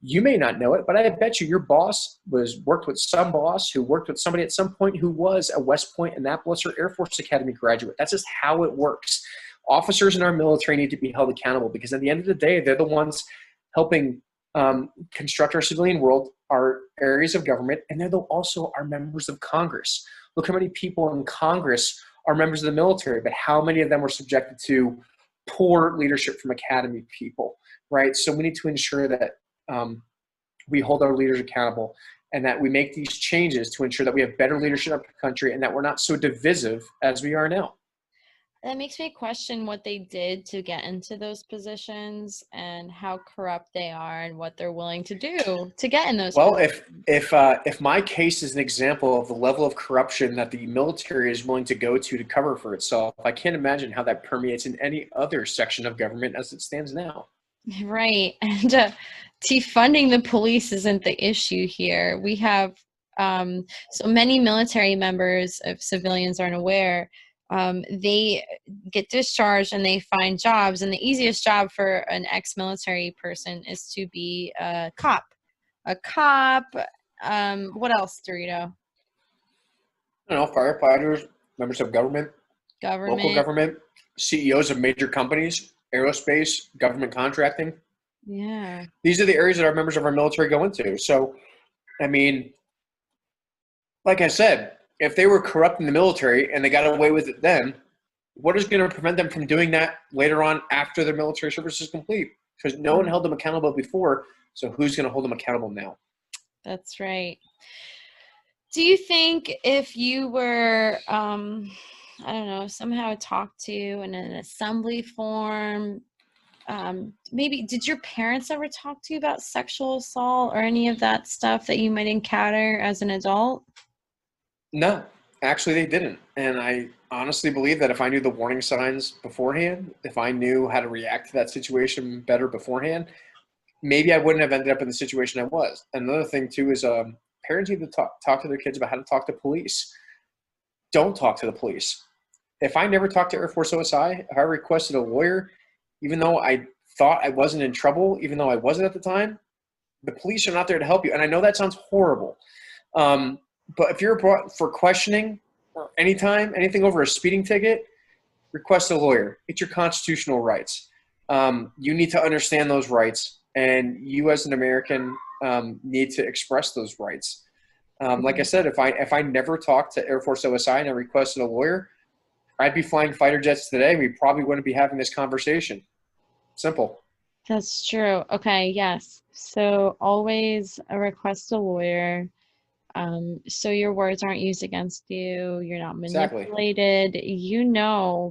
You may not know it, but I bet you your boss worked with some boss who worked with somebody at some point who was a West Point, Annapolis, or Air Force Academy graduate. That's just how it works. Officers in our military need to be held accountable because at the end of the day, they're the ones helping construct our civilian world, our areas of government, and they're also our members of Congress. Look how many people in Congress are members of the military, but how many of them were subjected to poor leadership from academy people, right? So we need to ensure that we hold our leaders accountable and that we make these changes to ensure that we have better leadership in the country and that we're not so divisive as we are now. That makes me question what they did to get into those positions and how corrupt they are and what they're willing to do to get in those positions. If my case is an example of the level of corruption that the military is willing to go to cover for itself, I can't imagine how that permeates in any other section of government as it stands now. Right. And defunding the police isn't the issue here. We have so many military members, if civilians aren't aware, they get discharged and they find jobs. And the easiest job for an ex-military person is to be a cop. What else, Dorito? I don't know, firefighters, members of government, local government, CEOs of major companies, aerospace, government contracting. Yeah. These are the areas that our members of our military go into. So, I mean, like I said, if they were corrupt in the military and they got away with it then, what is going to prevent them from doing that later on after their military service is complete? Because no one held them accountable before, so who's going to hold them accountable now? That's right. Do you think if you were, I don't know, somehow talked to in an assembly form, maybe did your parents ever talk to you about sexual assault or any of that stuff that you might encounter as an adult? No, actually they didn't. And I honestly believe that if I knew the warning signs beforehand, if I knew how to react to that situation better beforehand, maybe I wouldn't have ended up in the situation I was. Another thing too is parents need to talk to their kids about how to talk to police. Don't talk to the police. If I never talked to Air Force OSI, if I requested a lawyer, even though I thought I wasn't in trouble, even though I wasn't at the time, the police are not there to help you. And I know that sounds horrible. But if you're brought for questioning or anything over a speeding ticket, request a lawyer. It's your constitutional rights. You need to understand those rights. And you as an American need to express those rights. Like I said, if I never talked to Air Force OSI and I requested a lawyer, I'd be flying fighter jets today. We probably wouldn't be having this conversation. Simple. That's true. Okay, yes. So always request a lawyer. So your words aren't used against you. You're not Exactly. manipulated.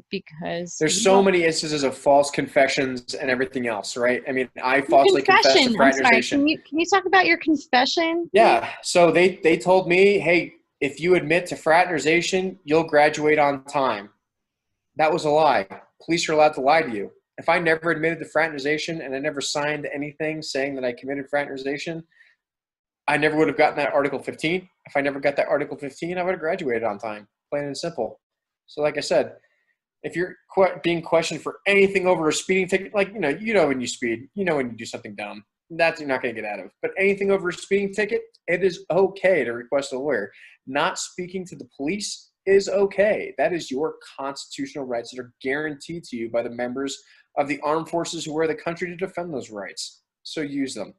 Because There's you so don't. many instances of false confessions and everything else, right? I mean, I Your falsely confessed to confession. I'm sorry. fraternization. Can you talk about your confession, please? Yeah. So they told me, hey, if you admit to fraternization, you'll graduate on time. That was a lie. Police are allowed to lie to you. If I never admitted to fraternization and I never signed anything saying that I committed fraternization, I never would have gotten that Article 15. If I never got that Article 15, I would have graduated on time, plain and simple. So like I said, if you're being questioned for anything over a speeding ticket, like, when you speed, when you do something dumb, that's you're not going to get out of. But anything over a speeding ticket, it is okay to request a lawyer. Not speaking to the police is okay. That is your constitutional rights that are guaranteed to you by the members of the armed forces who wear the country to defend those rights. So use them.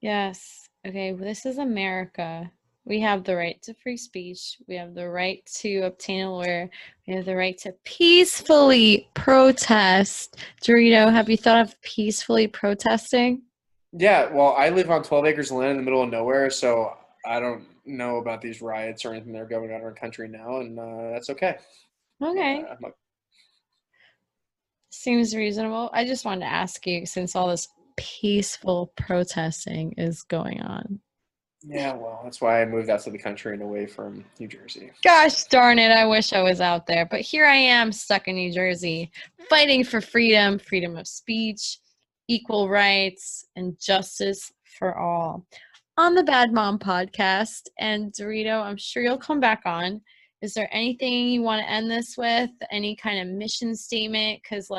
Yes. Okay, well, this is America. We have the right to free speech. We have the right to obtain a lawyer. We have the right to peacefully protest. Dorito, have you thought of peacefully protesting? Yeah, well, I live on 12 acres of land in the middle of nowhere, so I don't know about these riots or anything that are going on in our country now, and that's okay. Okay. Seems reasonable. I just wanted to ask you, since all this peaceful protesting is going on. Yeah, well, that's why I moved out to the country and away from New Jersey. Gosh darn it, I wish I was out there. But here I am stuck in New Jersey, fighting for freedom, freedom of speech, equal rights, and justice for all. On the Bad Mom podcast. And Dorito, I'm sure you'll come back on. Is there anything you want to end this with? Any kind of mission statement? Because,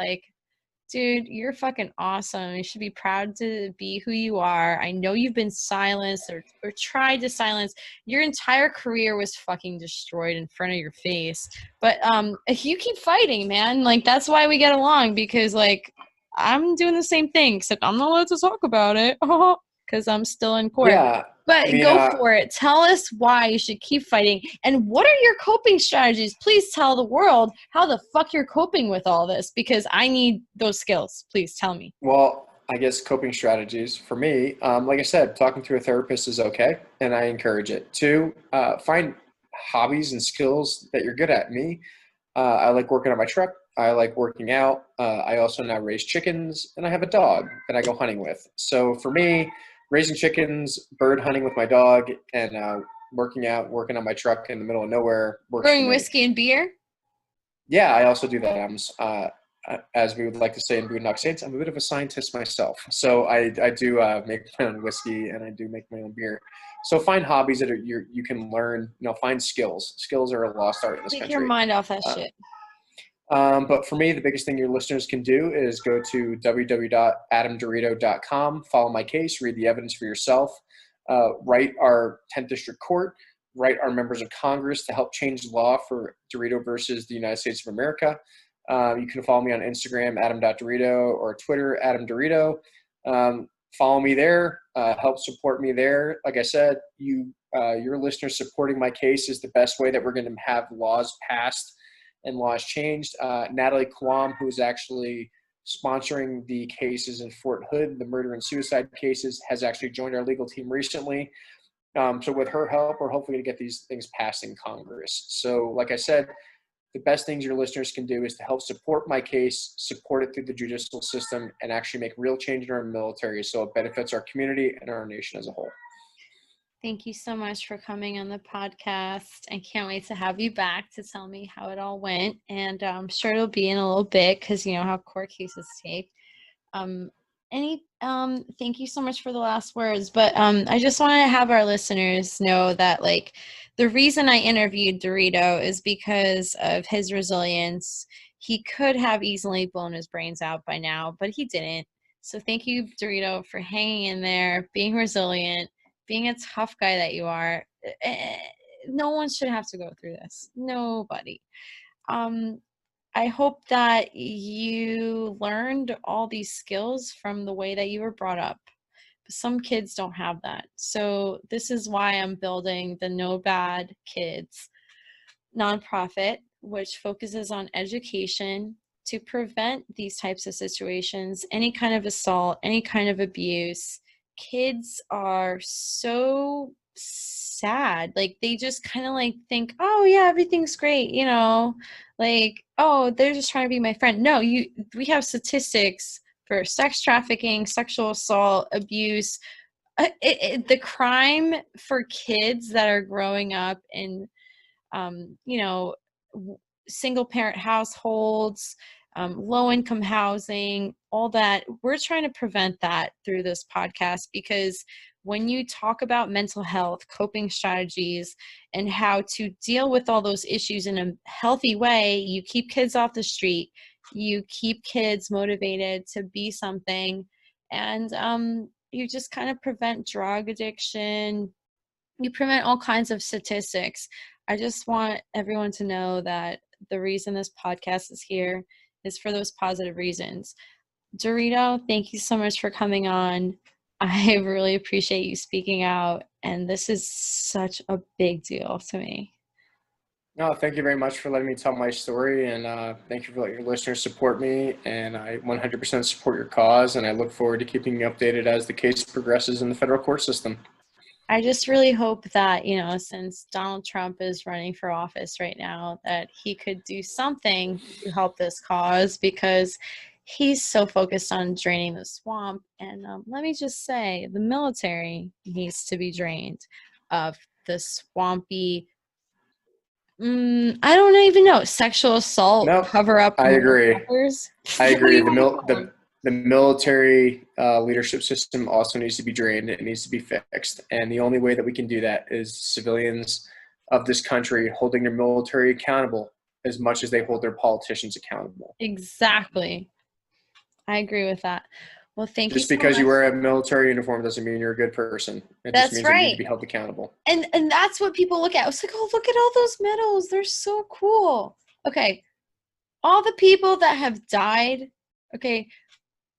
dude, you're fucking awesome. You should be proud to be who you are. I know you've been silenced or tried to silence. Your entire career was fucking destroyed in front of your face. But if you keep fighting, man, that's why we get along, because I'm doing the same thing, except I'm not allowed to talk about it because I'm still in court. Yeah, But go for it. Tell us why you should keep fighting. And what are your coping strategies? Please tell the world how the fuck you're coping with all this, because I need those skills. Please tell me. well, I guess coping strategies for me, like I said, talking to a therapist is okay, and I encourage it. Two, find hobbies and skills that you're good at. Me, I like working on my truck. I like working out. I also now raise chickens, and I have a dog that I go hunting with. So for me, raising chickens, bird hunting with my dog, and working out, working on my truck in the middle of nowhere works for Brewing me. whiskey and beer? Yeah, I also do that. As we would like to say in Boondock Saints, I'm a bit of a scientist myself. So I do make my own whiskey, and I do make my own beer. So find hobbies that you can learn. Find skills. Skills are a lost art in this Take country. your mind off that shit. But for me, the biggest thing your listeners can do is go to www.adamderito.com, follow my case, read the evidence for yourself, write our 10th District Court, write our members of Congress to help change the law for Derito versus the United States of America. You can follow me on Instagram, adam.derito, or Twitter, Adam Derito. Follow me there, help support me there. Like I said, your listeners supporting my case is the best way that we're going to have laws passed and laws changed. Natalie Kwam, who is actually sponsoring the cases in Fort Hood, the murder and suicide cases, has actually joined our legal team recently. So with her help, we're hopefully going to get these things passed in Congress. So like I said, the best things your listeners can do is to help support my case, support it through the judicial system, and actually make real change in our military so it benefits our community and our nation as a whole. Thank you so much for coming on the podcast. I can't wait to have you back to tell me how it all went. And I'm sure it'll be in a little bit, because you know how court cases take. Thank you so much for the last words. But I just want to have our listeners know that the reason I interviewed Dorito is because of his resilience. He could have easily blown his brains out by now, but he didn't. So thank you, Dorito, for hanging in there, being resilient, being a tough guy that you are. No one should have to go through this. Nobody. I hope that you learned all these skills from the way that you were brought up. Some kids don't have that. So this is why I'm building the No Bad Kids nonprofit. which focuses on education to prevent these types of situations, any kind of assault, any kind of abuse. Kids are so sad. Like, they just kind of like think, oh yeah, everything's great, you know, like, oh, they're just trying to be my friend. No, we have statistics for sex trafficking, sexual assault, abuse. The crime for kids that are growing up in, you know, single parent households, low income housing, all that. We're trying to prevent that through this podcast, because when you talk about mental health, coping strategies, and how to deal with all those issues in a healthy way, you keep kids off the street, you keep kids motivated to be something, and you just kind of prevent drug addiction. You prevent all kinds of statistics. I just want everyone to know that the reason this podcast is here is for those positive reasons. Dorito, thank you so much for coming on. I really appreciate you speaking out, and this is such a big deal to me. No, thank you very much for letting me tell my story, and thank you for letting your listeners support me, and I 100% support your cause, and I look forward to keeping you updated as the case progresses in the federal court system. I just really hope that, you know, since Donald Trump is running for office right now, that he could do something to help this cause, because he's so focused on draining the swamp. And let me just say, the military needs to be drained of the swampy, I don't even know, sexual assault, Nope, cover up. I agree. I agree. The military leadership system also needs to be drained. It needs to be fixed. And the only way that we can do that is civilians of this country holding their military accountable as much as they hold their politicians accountable. Exactly. I agree with that. Well, thank you so much. Just because you wear a military uniform doesn't mean you're a good person. It just means that you need to be held accountable. And that's what people look at. It's like, oh, look at all those medals. They're so cool. Okay. All the people that have died, okay,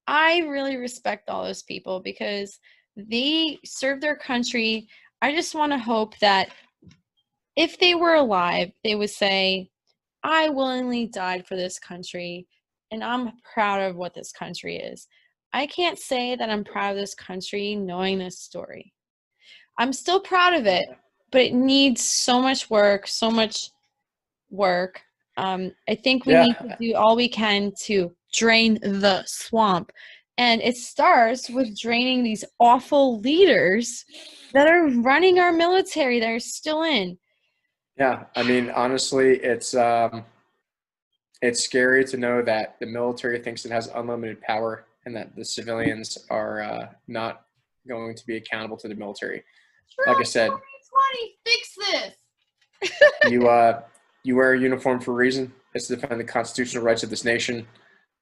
I really respect all those people because they served their country. I just want to hope that if they were alive, they would say, I willingly died for this country, and I'm proud of what this country is. I can't say that I'm proud of this country knowing this story. I'm still proud of it, but it needs so much work, I think we need to do all we can to drain the swamp. And it starts with draining these awful leaders that are running our military that are still in. Yeah, I mean, honestly, it's scary to know that the military thinks it has unlimited power and that the civilians are not going to be accountable to the military. Like I said, 2020, fix this. You wear a uniform for a reason. It's to defend the constitutional rights of this nation,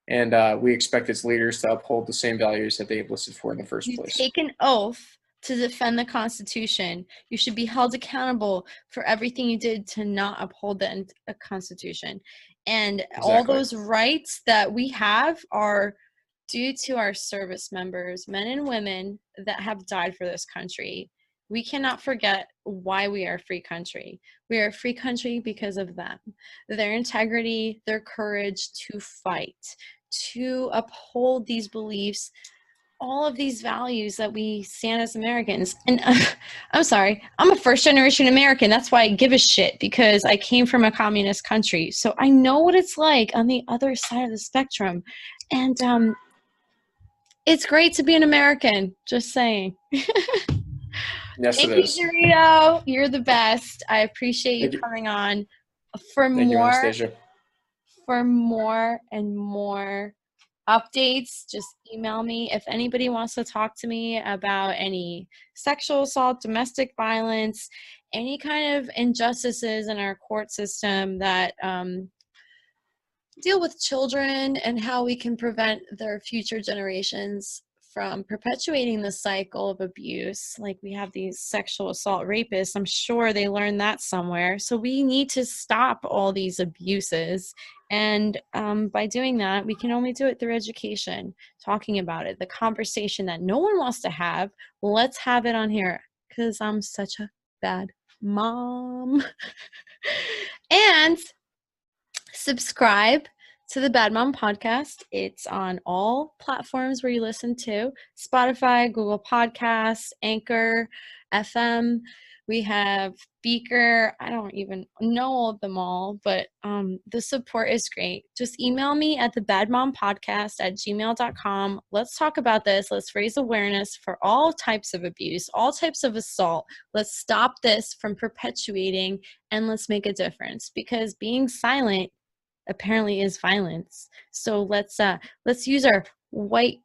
and we expect its leaders to uphold the same values that they have listed for in the first place. You take an oath to defend the Constitution. You should be held accountable for everything you did to not uphold the Constitution. And all those rights that we have are due to our service members, men and women that have died for this country. We cannot forget why we are a free country. We are a free country because of them. Their integrity, their courage to fight, to uphold these beliefs, all of these values that we stand as Americans. And I'm sorry, I'm a first-generation American. That's why I give a shit, because I came from a communist country. So I know what it's like on the other side of the spectrum. And it's great to be an American, just saying. Yes, Thank you, Derito. You're the best. I appreciate you coming on. For more and more updates, just email me. If anybody wants to talk to me about any sexual assault, domestic violence, any kind of injustices in our court system that deal with children and how we can prevent their future generations from perpetuating the cycle of abuse. Like, we have these sexual assault rapists. I'm sure they learned that somewhere. So we need to stop all these abuses. And by doing that, we can only do it through education, talking about it, the conversation that no one wants to have. Let's have it on here, because I'm such a bad mom. And Subscribe to the Bad Mom Podcast. It's on all platforms where you listen to Spotify, Google Podcasts, Anchor, FM. We have Beaker. I don't even know them all, but the support is great. Just email me at thebadmompodcast@gmail.com. Let's talk about this. Let's raise awareness for all types of abuse, all types of assault. Let's stop this from perpetuating, and let's make a difference, because being silent apparently is violence. So let's use our white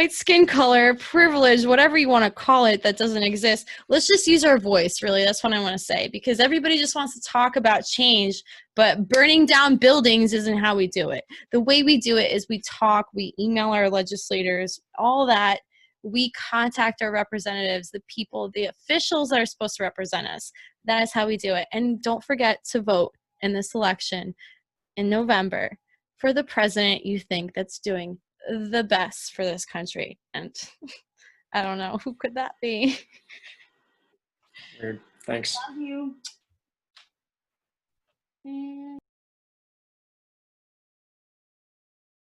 skin color, privilege, whatever you want to call it that doesn't exist. Let's just use our voice, really. That's what I want to say, because everybody just wants to talk about change, but burning down buildings isn't how we do it. The way we do it is we talk, we email our legislators, all that. We contact our representatives, the people, the officials that are supposed to represent us. That is how we do it. And don't forget to vote in this election in November for the president you think that's doing the best for this country. And I don't know, who could that be? Weird. Thanks. Love you.